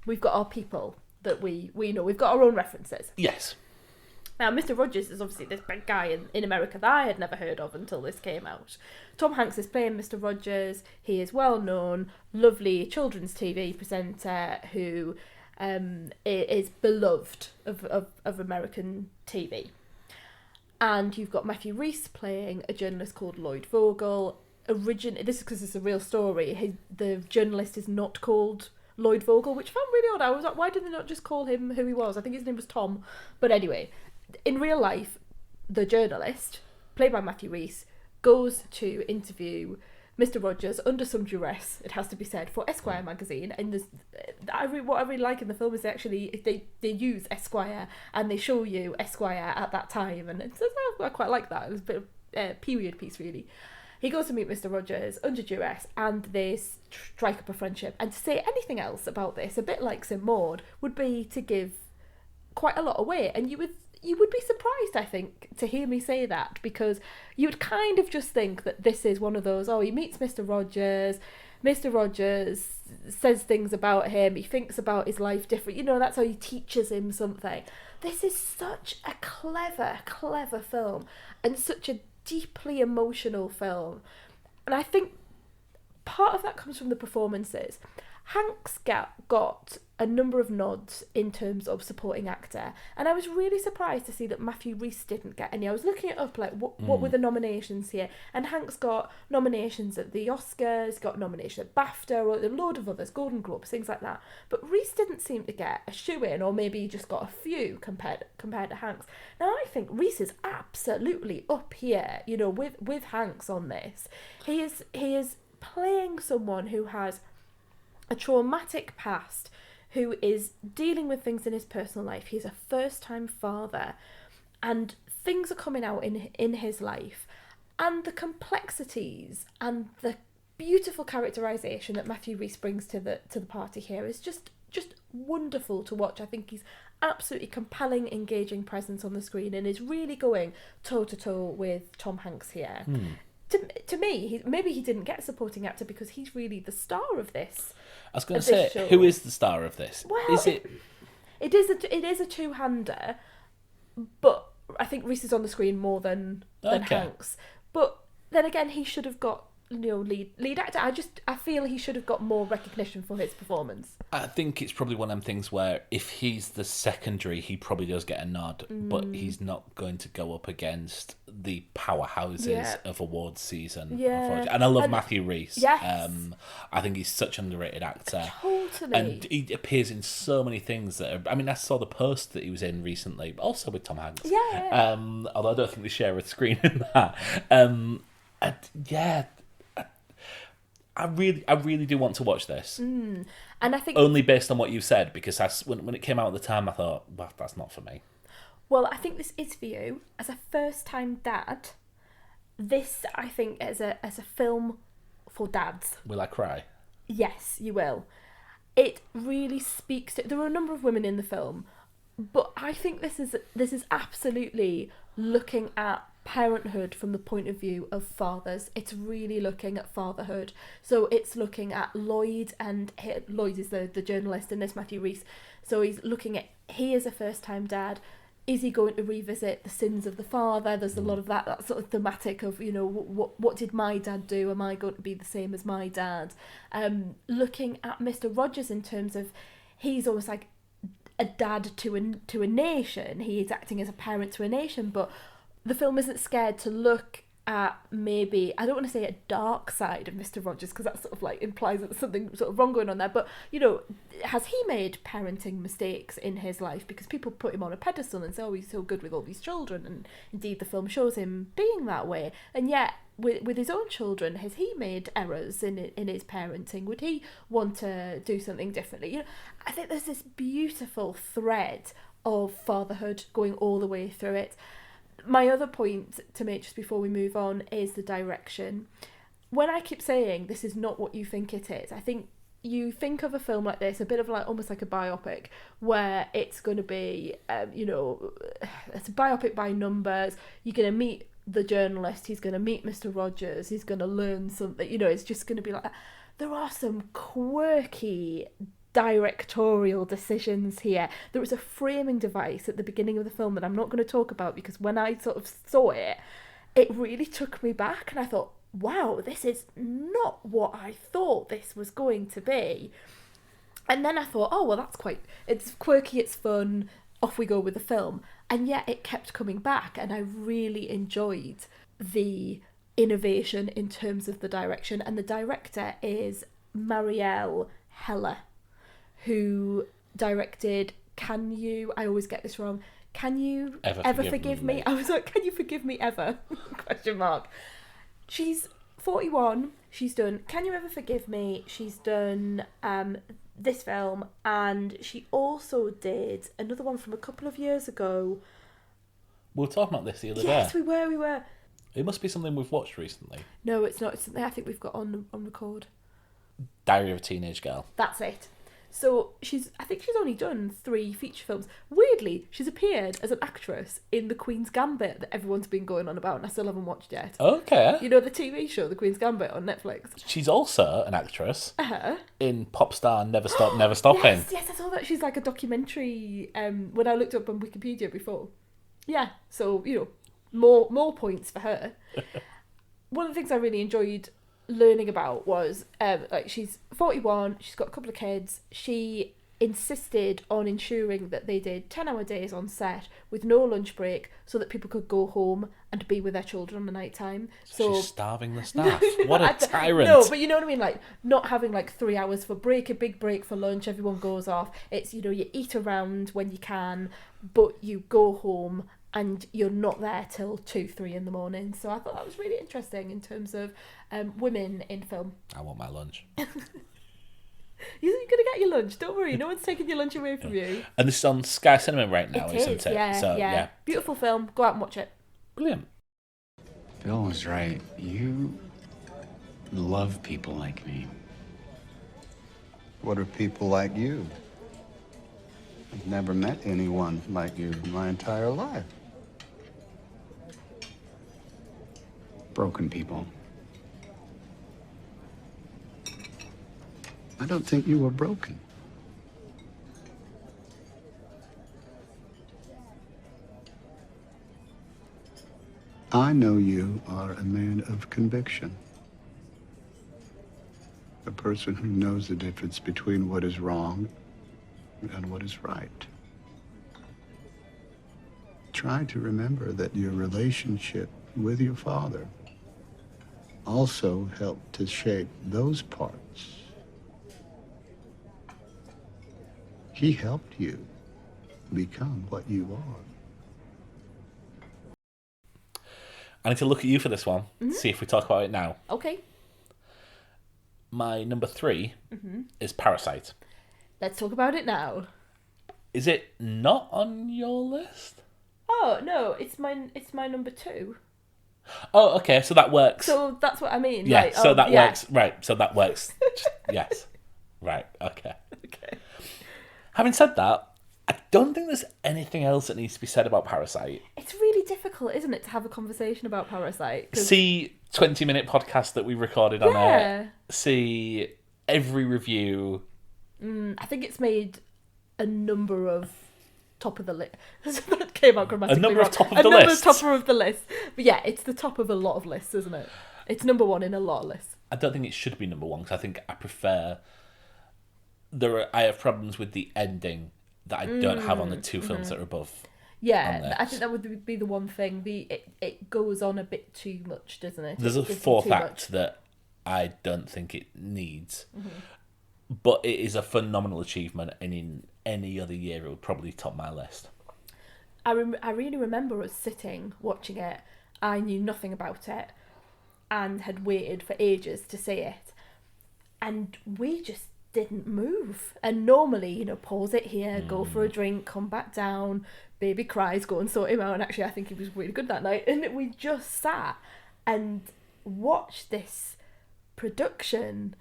we've got our people that we know. We've got our own references. Yes. Now, Mr. Rogers is obviously this big guy in America that I had never heard of until this came out. Tom Hanks is playing Mr. Rogers. He is well-known, lovely children's TV presenter who is beloved of American TV. And you've got Matthew Rhys playing a journalist called Lloyd Vogel. This is because it's a real story. The journalist is not called Lloyd Vogel, which I found really odd. I was like, why did they not just call him who he was? I think his name was Tom. But anyway... In real life, the journalist, played by Matthew Rhys, goes to interview Mr. Rogers under some duress, it has to be said, for Esquire magazine. And what I really like in the film is they use Esquire and they show you Esquire at that time. And I quite like that. It was a bit of a period piece, really. He goes to meet Mr. Rogers under duress and they strike up a friendship. And to say anything else about this, a bit like St. Maud, would be to give quite a lot away. And you would be surprised, I think, to hear me say that, because you would kind of just think that this is one of those, he meets Mr. Rogers says things about him, he thinks about his life different, that's how he teaches him something. This is such a clever film, and such a deeply emotional film. And I think part of that comes from the performances. Hanks got a number of nods in terms of supporting actor, and I was really surprised to see that Matthew Rhys didn't get any. I was looking it up, like what were the nominations here, and Hanks got nominations at the Oscars, got nomination at BAFTA, or a load of others, Golden Globes, things like that. But Rhys didn't seem to get a shoe-in, or maybe he just got a few compared to Hanks. Now I think Rhys is absolutely up here, you know, with Hanks on this. He is playing someone who has a traumatic past, who is dealing with things in his personal life. He's a first-time father, and things are coming out in his life, and the complexities and the beautiful characterization that Matthew Rhys brings to the party here is just wonderful to watch. I think he's absolutely compelling, engaging presence on the screen, and is really going toe-to-toe with Tom Hanks here. To me, maybe he didn't get supporting actor because he's really the star of this. I was going to say, show. Who is the star of this? Well, is it? It is a two-hander, but I think Rhys is on the screen more than Hanks. But then again, he should have got, you know, lead actor. I feel he should have got more recognition for his performance. I think it's probably one of them things where if he's the secondary, he probably does get a nod, but he's not going to go up against the powerhouses of awards season. Yeah. And I love Matthew Rhys. Yes. I think he's such an underrated actor. Totally. And he appears in so many things that are, I mean, I saw The Post that he was in recently, but also with Tom Hanks. Yeah. Although I don't think they share a screen in that. And yeah, I really do want to watch this. And I think only based on what you said, because when it came out at the time, I thought, well, that's not for me. Well, I think this is for you as a first-time dad. This, I think, as a film for dads. Will I cry? Yes, you will. It really speaks to. There are a number of women in the film, but I think this is absolutely looking at parenthood from the point of view of fathers. It's really looking at fatherhood. So it's looking at Lloyd, and Lloyd is the journalist in this, Matthew Rhys. So he's looking at, he is a first-time dad. Is he going to revisit the sins of the father? There's a lot of that sort of thematic of, you know, what did my dad do? Am I going to be the same as my dad? Looking at Mr. Rogers in terms of, he's almost like a dad to a nation. He is acting as a parent to a nation, but the film isn't scared to look at, maybe, I don't want to say a dark side of Mr. Rogers, because that sort of like implies that there's something sort of wrong going on there, but, you know, has he made parenting mistakes in his life? Because people put him on a pedestal and say, oh, he's so good with all these children, and indeed the film shows him being that way, and yet with his own children, has he made errors in his parenting? Would he want to do something differently? You know, I think there's this beautiful thread of fatherhood going all the way through it. My other point to make just before we move on is the direction. When I keep saying this is not what you think it is, I think you think of a film like this, a bit of like almost like a biopic, where it's going to be, you know, it's a biopic by numbers. You're going to meet the journalist, he's going to meet Mr. Rogers, he's going to learn something, you know, it's just going to be like that. There are some quirky directorial decisions here. There was a framing device at the beginning of the film that I'm not going to talk about, because when I sort of saw it, it really took me back, and I thought, wow, this is not what I thought this was going to be. And then I thought, oh, well, it's quirky, it's fun, off we go with the film. And yet it kept coming back, and I really enjoyed the innovation in terms of the direction. And the director is Marielle Heller, who directed Can You, I always get this wrong, Can You Ever Forgive Me? I was like, can you forgive me ever? ? She's 41, she's done Can You Ever Forgive Me, she's done this film, and she also did another one from a couple of years ago. We were talking about this the other day. Yes, we were. It must be something we've watched recently. No, it's not. It's something I think we've got on record. Diary of a Teenage Girl. That's it. So I think she's only done 3 feature films. Weirdly, she's appeared as an actress in The Queen's Gambit that everyone's been going on about, and I still haven't watched yet. Okay. You know the TV show, The Queen's Gambit, on Netflix? She's also an actress in Popstar Never Stop, Never Stopping. Yes, I saw that. She's like a documentary, when I looked up on Wikipedia before. Yeah, so, you know, more points for her. One of the things I really enjoyed learning about was like she's 41, she's got a couple of kids. She insisted on ensuring that they did 10-hour days on set with no lunch break so that people could go home and be with their children at night time. So she's starving the staff. What a tyrant. No, but you know what I mean? Like, not having like 3 hours for break, a big break for lunch, everyone goes off. It's, you know, you eat around when you can, but you go home and you're not there till 2-3 in the morning. So I thought that was really interesting in terms of women in film. I want my lunch. You're going to get your lunch, don't worry. No one's taking your lunch away from you. And this is on Sky Cinema right now, isn't it? Yeah, so, yeah. Beautiful film. Go out and watch it. Brilliant. Bill was right. You love people like me. What are people like you? I've never met anyone like you in my entire life. Broken people. I don't think you were broken. I know you are a man of conviction. A person who knows the difference between what is wrong and what is right. Try to remember that your relationship with your father also helped to shape those parts. He helped you become what you are. I need to look at you for this one, see if we talk about it now. Okay. My number 3 is Parasite. Let's talk about it now. Is it not on your list? Oh, no, it's my number 2. Oh, okay, so that works. So that's what I mean. Yeah, like, so that works. Right, so that works. Yes. Right, okay. Okay. Having said that, I don't think there's anything else that needs to be said about Parasite. It's really difficult, isn't it, to have a conversation about Parasite? See 20-minute podcast that we recorded on it. See every review. I think it's made a number of top of the list. That came out grammatically A number wrong. of top of the list. Top of the list. But yeah, it's the top of a lot of lists, isn't it? It's number 1 in a lot of lists. I don't think it should be number 1 because I think I prefer. I have problems with the ending that I don't have on the 2 films that are above. Yeah, I think that would be the one thing. It goes on a bit too much, doesn't it? There's a 4th act that I don't think it needs, but it is a phenomenal achievement, and in any other year it would probably top my list. I really remember us sitting watching it. I knew nothing about it and had waited for ages to see it, and we just didn't move. And normally, you know, pause it here, go for a drink, come back down, baby cries, go and sort him out. And actually I think he was really good that night, and we just sat and watched this production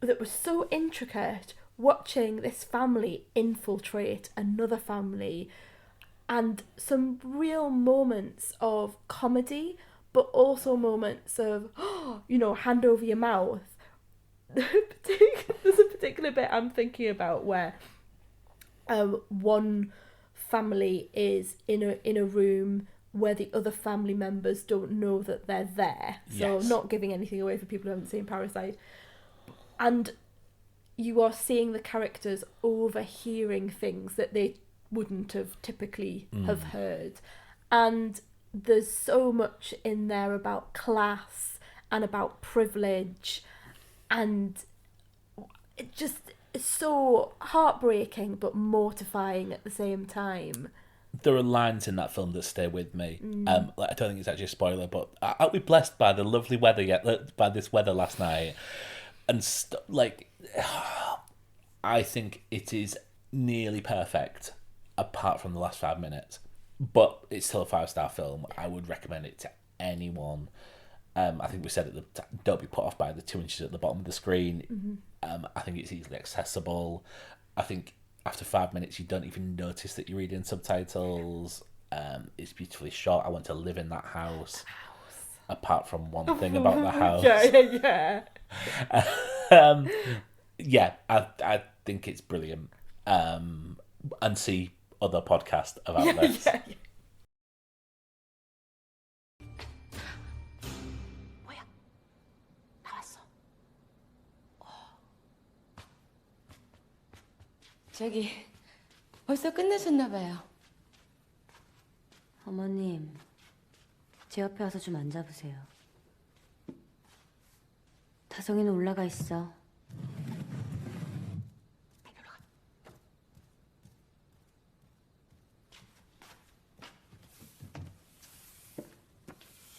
that was so intricate, watching this family infiltrate another family, and some real moments of comedy, but also moments of, you know, hand over your mouth. There's a particular bit I'm thinking about where one family is in a room where the other family members don't know that they're there. So Yes. not giving anything away for people who haven't seen Parasite. And you are seeing the characters overhearing things that they wouldn't have typically have heard. And there's so much in there about class and about privilege, and it just is so heartbreaking but mortifying at the same time. There are lines in that film that stay with me. I don't think it's actually a spoiler, but I'll be blessed by the lovely weather by this weather last night, and I think it is nearly perfect apart from the last 5 minutes, but it's still a 5-star film. I would recommend it to anyone. I think we said at the don't be put off by the 2 inches at the bottom of the screen. I think it's easily accessible. I think after 5 minutes you don't even notice that you're reading subtitles. It's beautifully shot. I want to live in that house. Apart from one thing about the house. Yeah. I think it's brilliant. And see other podcasts about this. Yeah. 저기 벌써 끝내셨나 봐요. 어머님, 제 옆에 와서 좀 앉아보세요. 다송이는 올라가 있어.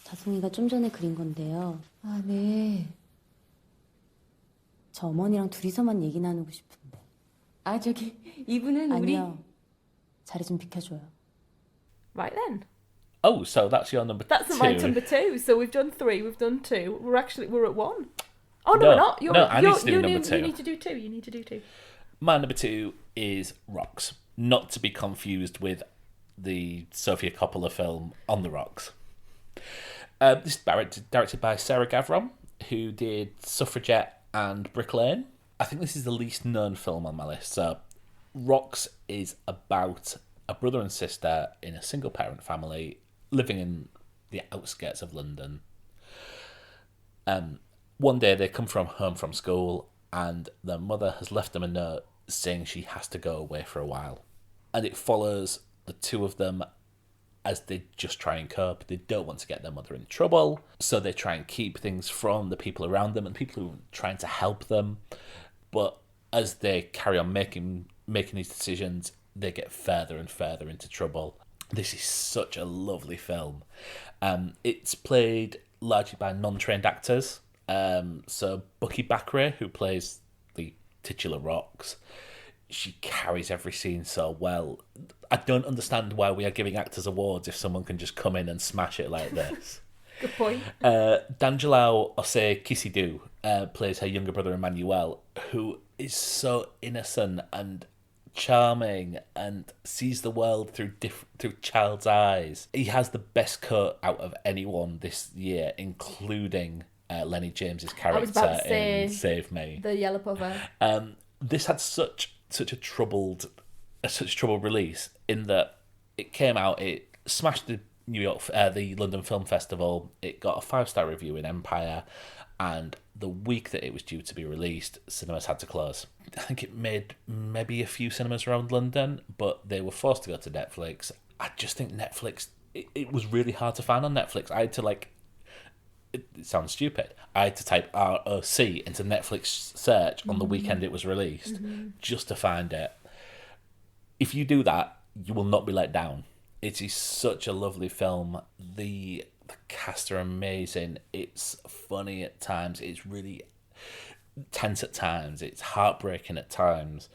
다송이가 좀 전에 그린 건데요. 아, 네. 저 어머니랑 둘이서만 얘기 나누고 싶은데. 아, 저기 이분은 아니요. 자리 좀 비켜줘요. Right then. Oh, so that's your number That's two. my number 2. So we've done 3, we've done 2. We're at 1. Oh no, No, we're not. no, I need to do number you 2. need to do 2. You need to do 2. My number 2 is Rocks, not to be confused with the Sofia Coppola film On the Rocks. This is directed by Sarah Gavron, who did Suffragette and Brick Lane. I think this is the least known film on my list. So, Rocks is about a brother and sister in a single parent family living in the outskirts of London. One day they come home from school and their mother has left them a note saying she has to go away for a while. And it follows the two of them as they just try and cope. They don't want to get their mother in trouble, so they try and keep things from the people around them and people who are trying to help them. But as they carry on making these decisions, they get further and further into trouble. This is such a lovely film. It's played largely by non-trained actors. So Bucky Bakray, who plays the titular Rocks, she carries every scene so well. I don't understand why we are giving actors awards if someone can just come in and smash it like this. Good point. Danjalao Osei Kisidu plays her younger brother Emmanuel, who is so innocent and charming and sees the world through child's eyes. He has the best cut out of anyone this year, including Lenny James's character in Save Me. The Yellow Puffer. This had such a troubled release in that it came out, it smashed the the London Film Festival. It got a 5-star review in Empire, and the week that it was due to be released, cinemas had to close. I think it made maybe a few cinemas around London, but they were forced to go to Netflix. I just think Netflix, it was really hard to find on Netflix. I had to it sounds stupid, I had to type ROC into Netflix search on the weekend it was released just to find it. If you do that, you will not be let down. It is such a lovely film. The cast are amazing. It's funny at times. It's really tense at times. It's heartbreaking at times.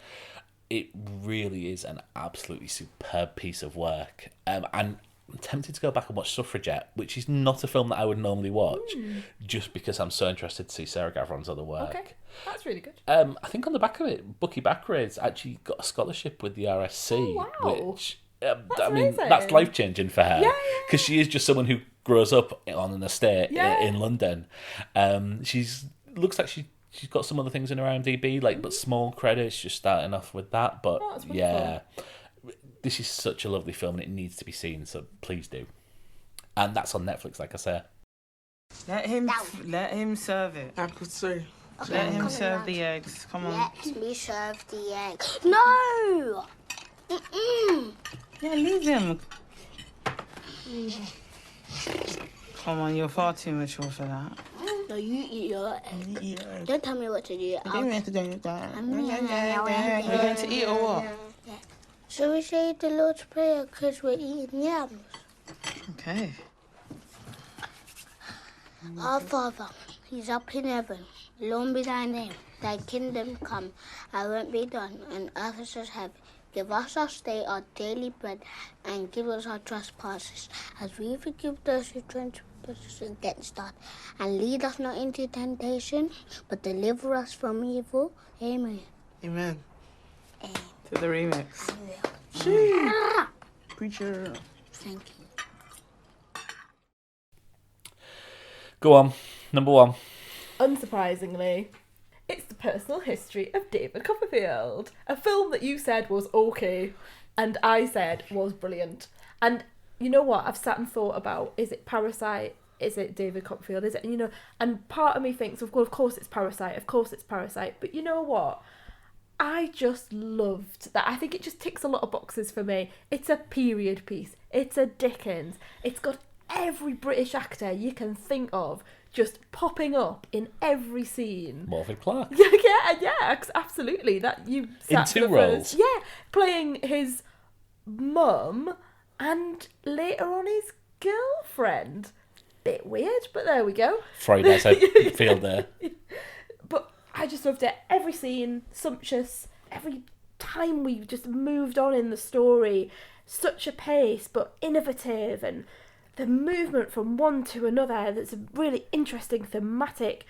It really is an absolutely superb piece of work. And I'm tempted to go back and watch Suffragette, which is not a film that I would normally watch, just because I'm so interested to see Sarah Gavron's other work. Okay, that's really good. I think on the back of it, Bucky Bakray's actually got a scholarship with the RSC, which that's life changing for her, because she is just someone who grows up on an estate in London. Looks like she's got some other things in her IMDb, but small credits, just starting off with that. But this is such a lovely film and it needs to be seen, so please do. And that's on Netflix, like I say. Let him serve it. I could see. Okay, let him serve the eggs. Come on. Let me serve the eggs. No! Yeah, leave him. Come on, you're far too mature for that. No, you eat your egg. Don't tell me what to do. I didn't have to do that. You're going to eat or what? Shall we say the Lord's Prayer because we're eating yams? Okay. Our Father, He's up in heaven. Hallowed be thy name. Thy kingdom come. Thy will be done on earth as it is heaven. Give us this day our daily bread, and give us our trespasses, as we forgive those who trespass against us. And lead us not into temptation, but deliver us from evil. Amen. Amen. To the remix. Preacher. Thank you. Go on, number 1. Unsurprisingly, it's the personal history of David Copperfield. A film that you said was okay, and I said was brilliant. And you know what? I've sat and thought about, is it Parasite? Is it David Copperfield? Is it, and part of me thinks, well, of course it's Parasite. Of course it's Parasite. But you know what? I just loved that. I think it just ticks a lot of boxes for me. It's a period piece. It's a Dickens. It's got every British actor you can think of just popping up in every scene. Morfydd Clark. Yeah, absolutely. That you sat in 2 roles. Playing his mum and later on his girlfriend. Bit weird, but there we go. Freud has a field there. But I just loved it. Every scene, sumptuous. Every time we just moved on in the story, such a pace, but innovative, and the movement from one to another. There's a really interesting thematic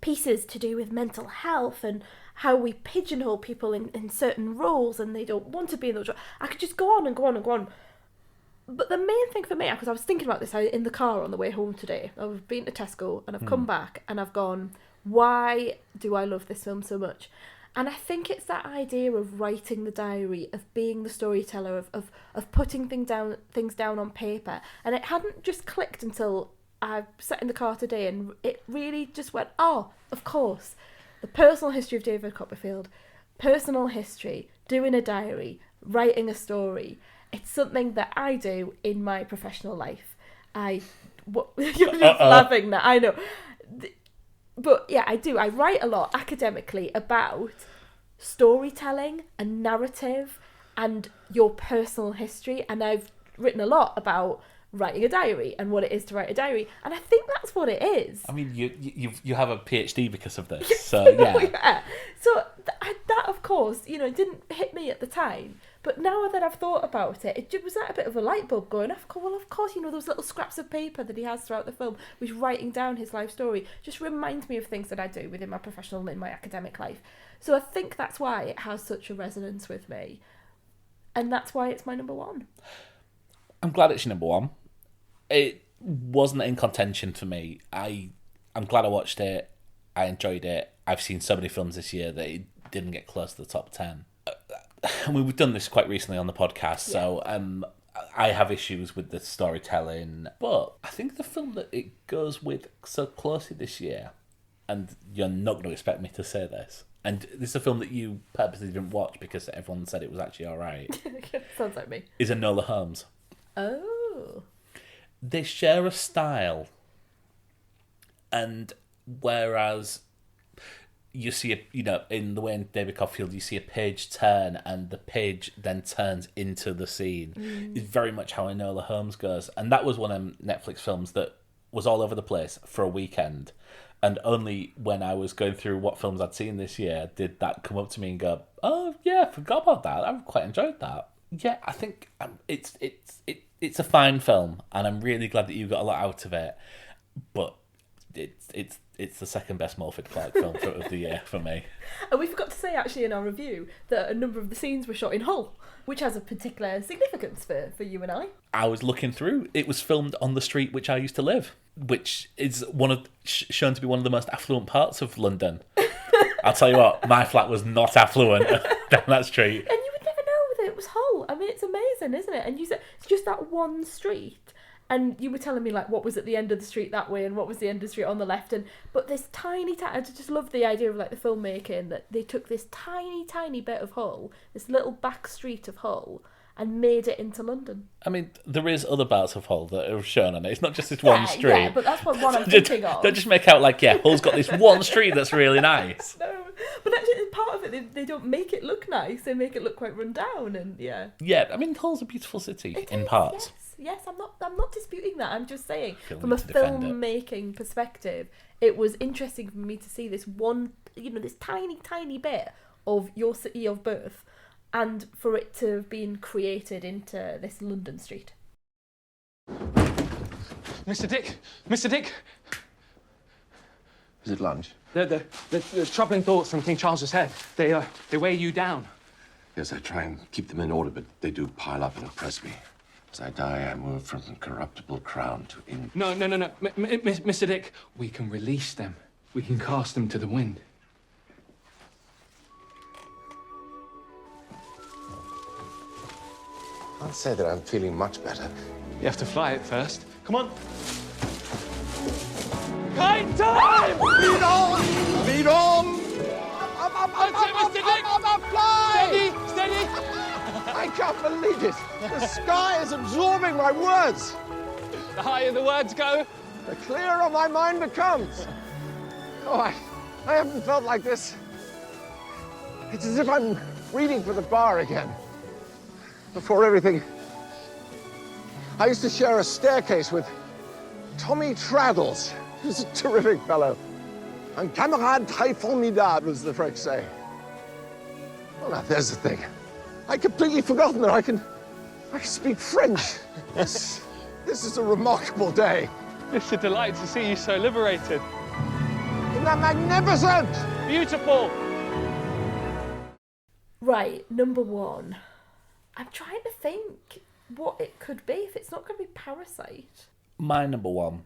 pieces to do with mental health and how we pigeonhole people in certain roles and they don't want to be in those roles. I could just go on and go on and go on. But the main thing for me, because I was thinking about this in the car on the way home today. I've been to Tesco and I've come back and I've gone, why do I love this film so much? And I think it's that idea of writing the diary, of being the storyteller, of putting things down on paper. And it hadn't just clicked until I sat in the car today and it really just went, oh, of course. The personal history of David Copperfield, personal history, doing a diary, writing a story. It's something that I do in my professional life. You're just laughing now, I know. But yeah, I do. I write a lot academically about storytelling and narrative and your personal history. And I've written a lot about writing a diary and what it is to write a diary. And I think that's what it is. I mean, you have a PhD because of this. So, yeah. So that, of course, didn't hit me at the time. But now that I've thought about it, it was like a bit of a light bulb going off. Well, of course, those little scraps of paper that he has throughout the film, which writing down his life story, just reminds me of things that I do within my professional and in my academic life. So I think that's why it has such a resonance with me. And that's why it's my number one. I'm glad it's your number one. It wasn't in contention for me. I'm glad I watched it. I enjoyed it. I've seen so many films this year that it didn't get close to the top 10. I mean, we've done this quite recently on the podcast, so I have issues with the storytelling. But I think the film that it goes with so closely this year, and you're not going to expect me to say this, and this is a film that you purposely didn't watch because everyone said it was actually all right. Sounds like me. Is Enola Holmes. Oh. They share a style, and whereas you see in the way in David Copperfield, you see a page turn and the page then turns into the scene. It's very much how Enola Holmes goes. And that was one of Netflix films that was all over the place for a weekend. And only when I was going through what films I'd seen this year did that come up to me and go, oh yeah, I forgot about that. I quite enjoyed that. Yeah, I think it's a fine film and I'm really glad that you got a lot out of it. But it's the second best Morfydd Clark film of the year for me. And we forgot to say actually in our review that a number of the scenes were shot in Hull, which has a particular significance for you and I. I was looking through. It was filmed on the street which I used to live, which is shown to be one of the most affluent parts of London. I'll tell you what, my flat was not affluent down that street. And you would never know that it was Hull. I mean, it's amazing, isn't it? And you said it's just that one street. And you were telling me, like, what was at the end of the street that way and what was the end of the street on the left. But this tiny... I just love the idea of, like, the filmmaking, that they took this tiny, tiny bit of Hull, this little back street of Hull, and made it into London. I mean, there is other parts of Hull that are shown on it. It's not just this one street. Yeah, but that's what I'm thinking of. Don't just make out like, Hull's got this one street that's really nice. No, but actually, part of it, they don't make it look nice. They make it look quite run down, and yeah. Yeah, I mean, Hull's a beautiful city in parts. Yes, I'm not disputing that. I'm just saying, from a filmmaking perspective, it was interesting for me to see this one, this tiny, tiny bit of your city of birth, and for it to have been created into this London street. Mr. Dick! Is it lunch? The troubling thoughts from King Charles's head, they weigh you down. Yes, I try and keep them in order, but they do pile up and oppress me. As I die, I move from the corruptible crown to in... No. Mr. Dick, we can release them. We can cast them to the wind. I can't say that I'm feeling much better. You have to fly it first. Come on. Kind time! Lead on! Lead on! That's it, Mr. Dick! can't believe it. The sky is absorbing my words. The higher the words go, the clearer my mind becomes. Oh, I haven't felt like this. It's as if I'm reading for the bar again. Before everything, I used to share a staircase with Tommy Traddles, who's a terrific fellow. Un camarade très formidable, as the French say. Well, now, there's the thing. I'd completely forgotten that I can speak French. This is a remarkable day. it's a delight to see you so liberated. Isn't that magnificent? Beautiful. Right, number one. I'm trying to think what it could be if it's not going to be Parasite. My number one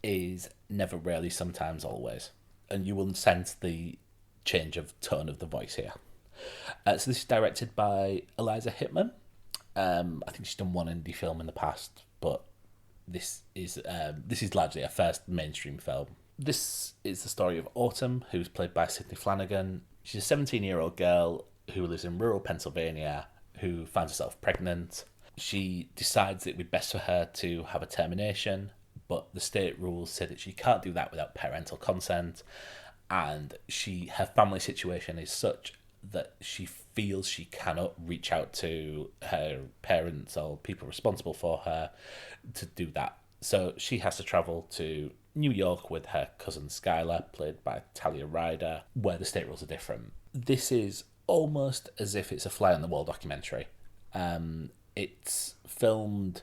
is Never, Rarely, Sometimes, Always. And you will sense the change of tone of the voice here. So this is directed by Eliza Hittman. I think she's done one indie film in the past, but this is largely her first mainstream film. This is the story of Autumn, who's played by Sydney Flanagan. She's a 17-year-old girl who lives in rural Pennsylvania, who finds herself pregnant. She decides it would be best for her to have a termination, but the state rules say that she can't do that without parental consent, and her family situation is such that she feels she cannot reach out to her parents or people responsible for her to do that. So she has to travel to New York with her cousin Skylar, played by Talia Ryder, where the state rules are different. This is almost as if it's a fly-on-the-wall documentary. It's filmed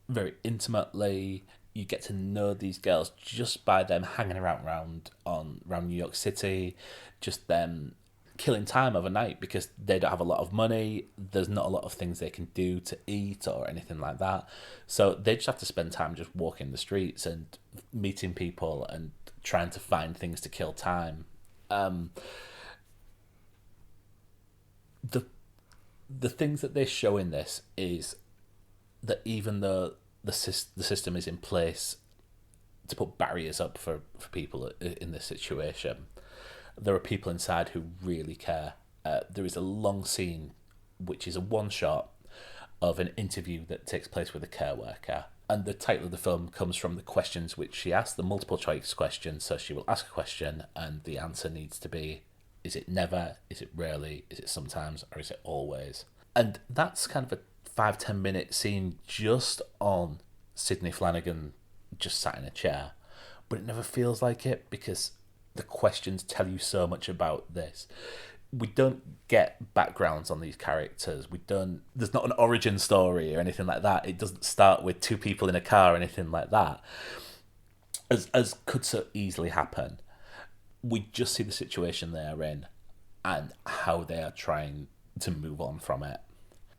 very intimately. You get to know these girls just by them hanging around New York City, just them killing time overnight because they don't have a lot of money. There's not a lot of things they can do to eat or anything like that. So they just have to spend time just walking the streets and meeting people and trying to find things to kill time. The things that they show in this is that even though the system is in place to put barriers up for people in this situation, there are people inside who really care. There is a long scene, which is a one-shot of an interview that takes place with a care worker. And the title of the film comes from the questions which she asks, the multiple choice questions. So she will ask a question and the answer needs to be, is it never, is it rarely, is it sometimes, or is it always? And that's kind of a 5-10 minute scene just on Sydney Flanagan just sat in a chair. But it never feels like it because the questions tell you so much about this. We don't get backgrounds on these characters. There's not an origin story or anything like that. It doesn't start with two people in a car or anything like that, as could so easily happen. We just see the situation they are in and how they are trying to move on from it.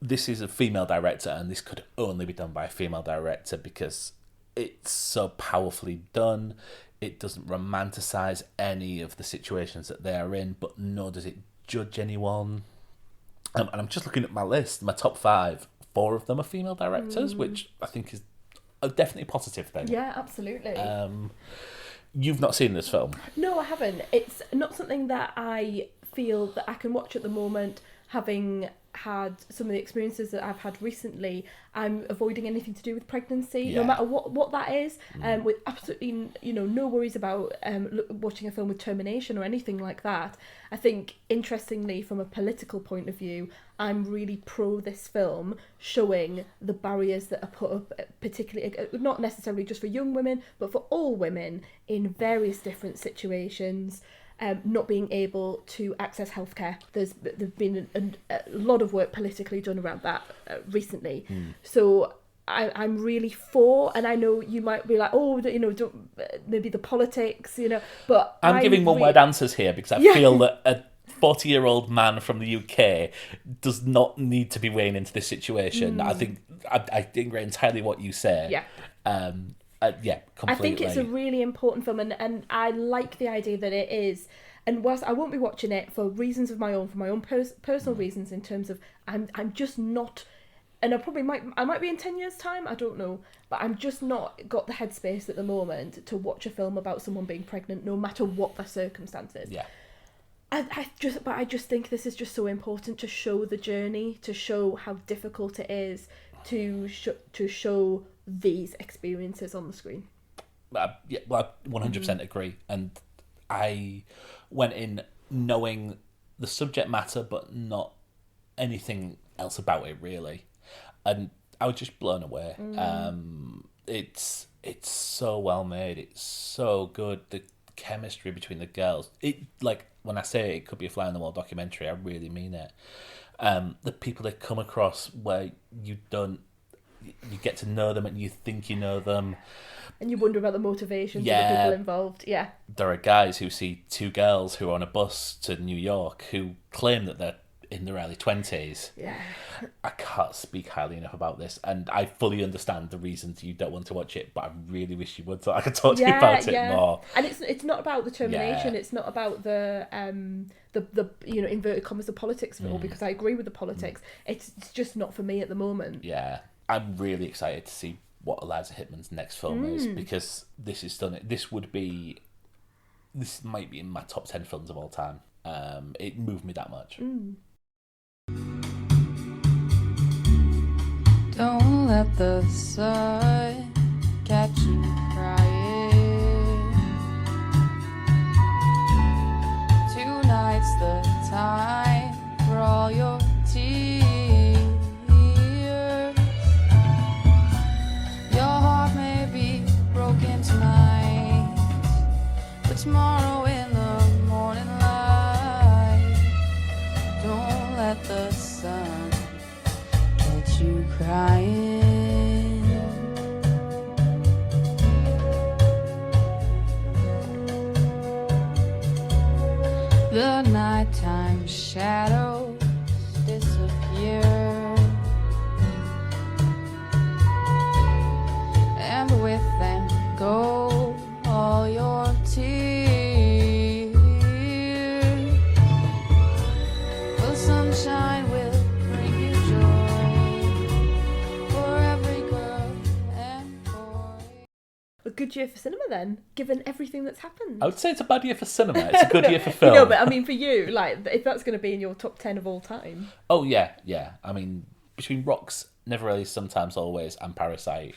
This is a female director, and this could only be done by a female director because it's so powerfully done. It doesn't romanticize any of the situations that they are in, but nor does it judge anyone. And I'm just looking at my list, my top 5. 4 of them are female directors, which I think is a definitely positive thing. Yeah, absolutely. You've not seen this film? No, I haven't. It's not something that I feel that I can watch at the moment, having had some of the experiences that I've had recently. I'm avoiding anything to do with pregnancy, no matter what that is, with absolutely no worries about watching a film with termination or anything like that. I think, interestingly, from a political point of view, I'm really pro this film showing the barriers that are put up, particularly, not necessarily just for young women, but for all women in various different situations. Not being able to access healthcare. There's been a lot of work politically done around that recently. So I'm really for, and I know you might be like, don't, maybe the politics, but I'm giving one-word answers here because I feel that a 40-year-old man from the UK does not need to be weighing into this situation. I think I agree entirely what you say. Yeah, completely. I think it's a really important film, and I like the idea that it is. And whilst I won't be watching it for reasons of my own, personal reasons, in terms of I'm just not, and I might be in 10 years' time, I don't know, but I'm just not got the headspace at the moment to watch a film about someone being pregnant, no matter what the circumstances. Yeah. I just think this is just so important to show the journey, to show how difficult it is to show these experiences on the screen. Yeah, well, I 100% agree. And I went in knowing the subject matter, but not anything else about it really, and I was just blown away. It's so well made. It's so good. The chemistry between the girls. It, like, when I say it could be a fly on the wall documentary, I really mean it. The people they come across where you get to know them and you think you know them, and you wonder about the motivations of the people involved. Yeah, there are guys who see two girls who are on a bus to New York who claim that they're in their early 20s. Yeah, I can't speak highly enough about this, and I fully understand the reasons you don't want to watch it, but I really wish you would, so I could talk to you about it more. And it's not about the termination. It's not about the inverted commas, the politics of it all, because I agree with the politics. It's just not for me at the moment. Yeah, I'm really excited to see what Eliza Hittman's next film is, because this is stunning. This might be in my top 10 films of all time. It moved me that much. Don't let the sun catch you crying. Tonight's the time for all your tears. Your heart may be broken tonight, but tomorrow in the morning light, don't let the sun catch you crying. The nighttime shadows disappear, and with them go all your tears. The sunshine will bring you joy for every girl and boy. A good year for cinema then, given everything that's happened. I would say it's a bad year for cinema. It's a good year for film. No, but I mean for you, like, if that's going to be in your top 10 of all time. Oh yeah. I mean, between Rocks, Never Really, Sometimes, Always, and Parasite,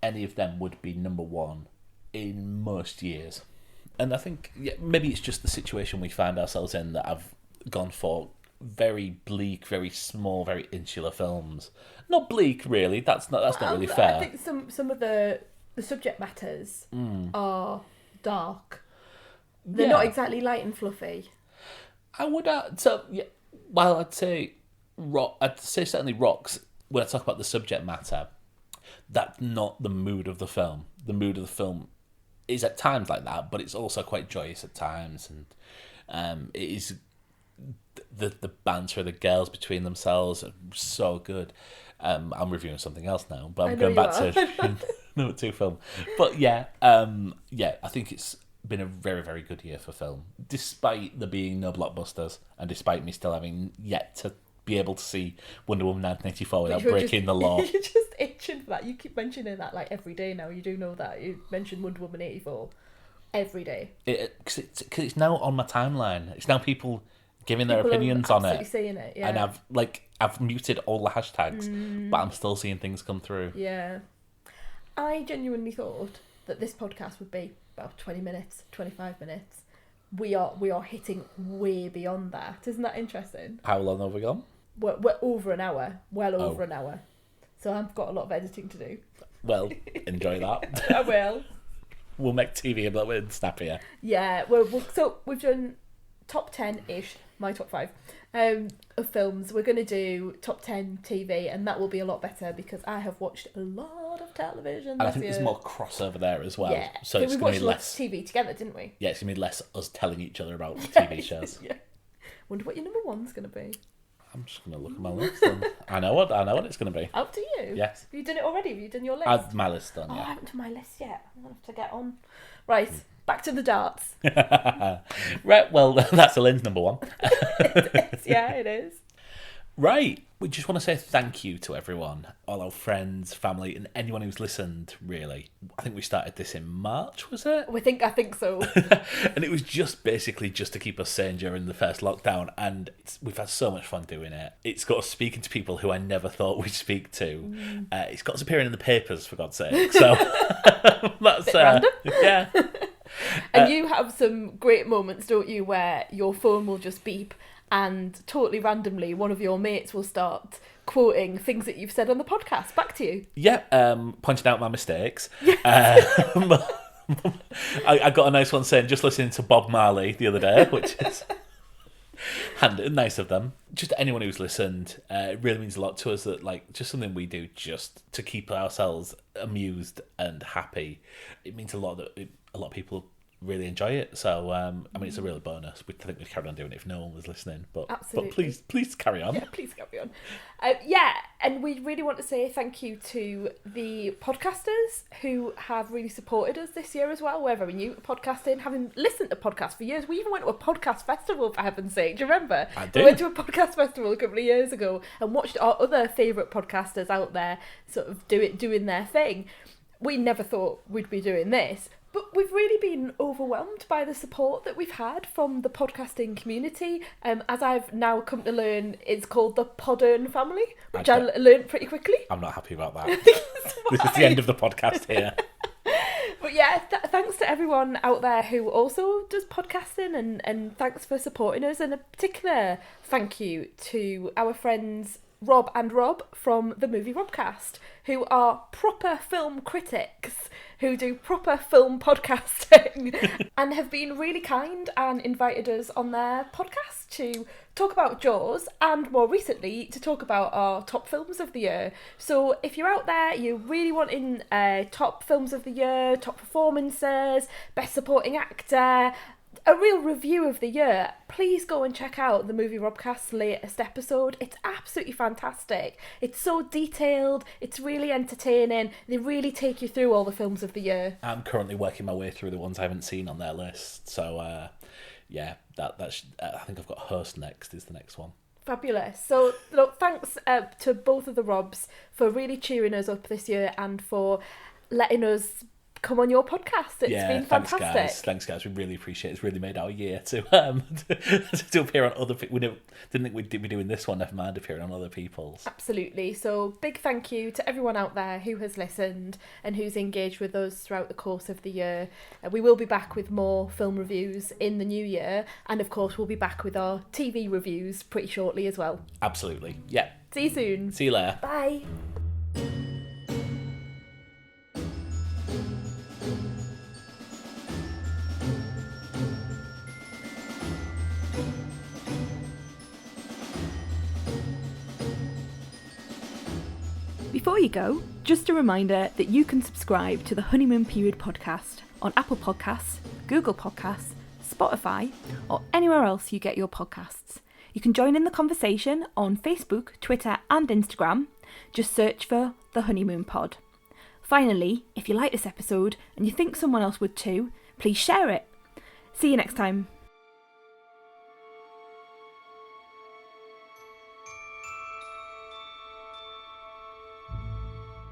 any of them would be number one in most years. And I think maybe it's just the situation we find ourselves in that I've gone for very bleak, very small, very insular films. Not bleak, really. That's not really fair. I think some of the subject matters are dark. They're not exactly light and fluffy. I would I'd say certainly Rocks. When I talk about the subject matter, that's not the mood of the film. The mood of the film is at times like that, but it's also quite joyous at times, and it is the banter of the girls between themselves are so good. I'm reviewing something else now, but I'm going back to number 2 film. But I think it's been a very, very good year for film, despite there being no blockbusters, and despite me still having yet to be able to see Wonder Woman 1984 without breaking the law. You're just itching for that. You keep mentioning that like every day now. You do know that. You mention Wonder Woman 84 every day. Because it's now on my timeline. It's now people giving their opinions on it. Seeing it, yeah. And I've muted all the hashtags, but I'm still seeing things come through. Yeah. I genuinely thought that this podcast would be about 20 minutes, 25 minutes. We are hitting way beyond that. Isn't that interesting? How long have we gone? We're over an hour. Well over an hour. So I've got a lot of editing to do. Well, enjoy that. I will. We'll make TV a little bit snappier. Yeah. So we've done top 10-ish, my top 5 of films. We're going to do top 10 TV, and that will be a lot better because I have watched a lot of television. And I think there's more crossover there as well. Yeah. So it's we going to watched be less TV together, didn't we? Yeah, it's going to be less us telling each other about TV shows. Yeah. Wonder what your number one's going to be. I'm just going to look at my list. And I know what it's going to be. Up to you. Yes. Have you done it already? Have you done your list? My list done, I yeah. haven't done my list yet. I'm going to have to get on. Right, back to the darts. Right, well, that's Elaine's number one. Yeah, it is. Right, We just want to say thank you to everyone, all our friends, family, and anyone who's listened, really. I think we started this in March, was it? I think so. And it was just basically just to keep us sane during the first lockdown, and we've had so much fun doing it. It's got us speaking to people who I never thought we'd speak to. It's got us appearing in the papers, for God's sake. So that's random. Yeah. And you have some great moments, don't you, where your phone will just beep and totally randomly one of your mates will start quoting things that you've said on the podcast back to you. Yeah, pointing out my mistakes. I got a nice one saying, just listening to Bob Marley the other day, which is nice of them. Just anyone who's listened, it really means a lot to us that, like, just something we do just to keep ourselves amused and happy. It means a lot that a lot of people really enjoy it. So, I mean, it's a real bonus. I think we'd carry on doing it if no one was listening. But please carry on. Yeah, please carry on. And we really want to say thank you to the podcasters who have really supported us this year as well. We're very new to podcasting, having listened to podcasts for years. We even went to a podcast festival, for heaven's sake. Do you remember? I do. We went to a podcast festival a couple of years ago and watched our other favourite podcasters out there sort of doing their thing. We never thought we'd be doing this. But we've really been overwhelmed by the support that we've had from the podcasting community. As I've now come to learn, it's called the Podern family, which I learned pretty quickly. I'm not happy about that. This is the end of the podcast here. But yeah, thanks to everyone out there who also does podcasting, and thanks for supporting us. And a particular thank you to our friends Rob and Rob from the Movie Robcast, who are proper film critics who do proper film podcasting and have been really kind and invited us on their podcast to talk about Jaws and more recently to talk about our top films of the year. So if you're out there, you're really wanting top films of the year, top performances, best supporting actor, a real review of the year, please go and check out the Movie Robcast's latest episode. It's absolutely fantastic. It's so detailed, it's really entertaining, they really take you through all the films of the year. I'm currently working my way through the ones I haven't seen on their list, so I think I've got Hearst next is the next one. Fabulous. So look, thanks to both of the Robs for really cheering us up this year and for letting us come on your podcast. It's been fantastic. Thanks guys, we really appreciate it. It's really made our year to appear on other people. We didn't think we'd be doing this one, never mind appearing on other people's. Absolutely. So big thank you to everyone out there who has listened and who's engaged with us throughout the course of the year. We will be back with more film reviews in the new year, and of course we'll be back with our TV reviews pretty shortly as well. Absolutely. Yeah. See you soon. See you later. Bye. Before you go, just a reminder that you can subscribe to the Honeymoon Period podcast on Apple Podcasts, Google Podcasts, Spotify, or anywhere else you get your podcasts. You can join in the conversation on Facebook, Twitter, and Instagram. Just search for The Honeymoon Pod. Finally, if you like this episode and you think someone else would too, please share it. See you next time.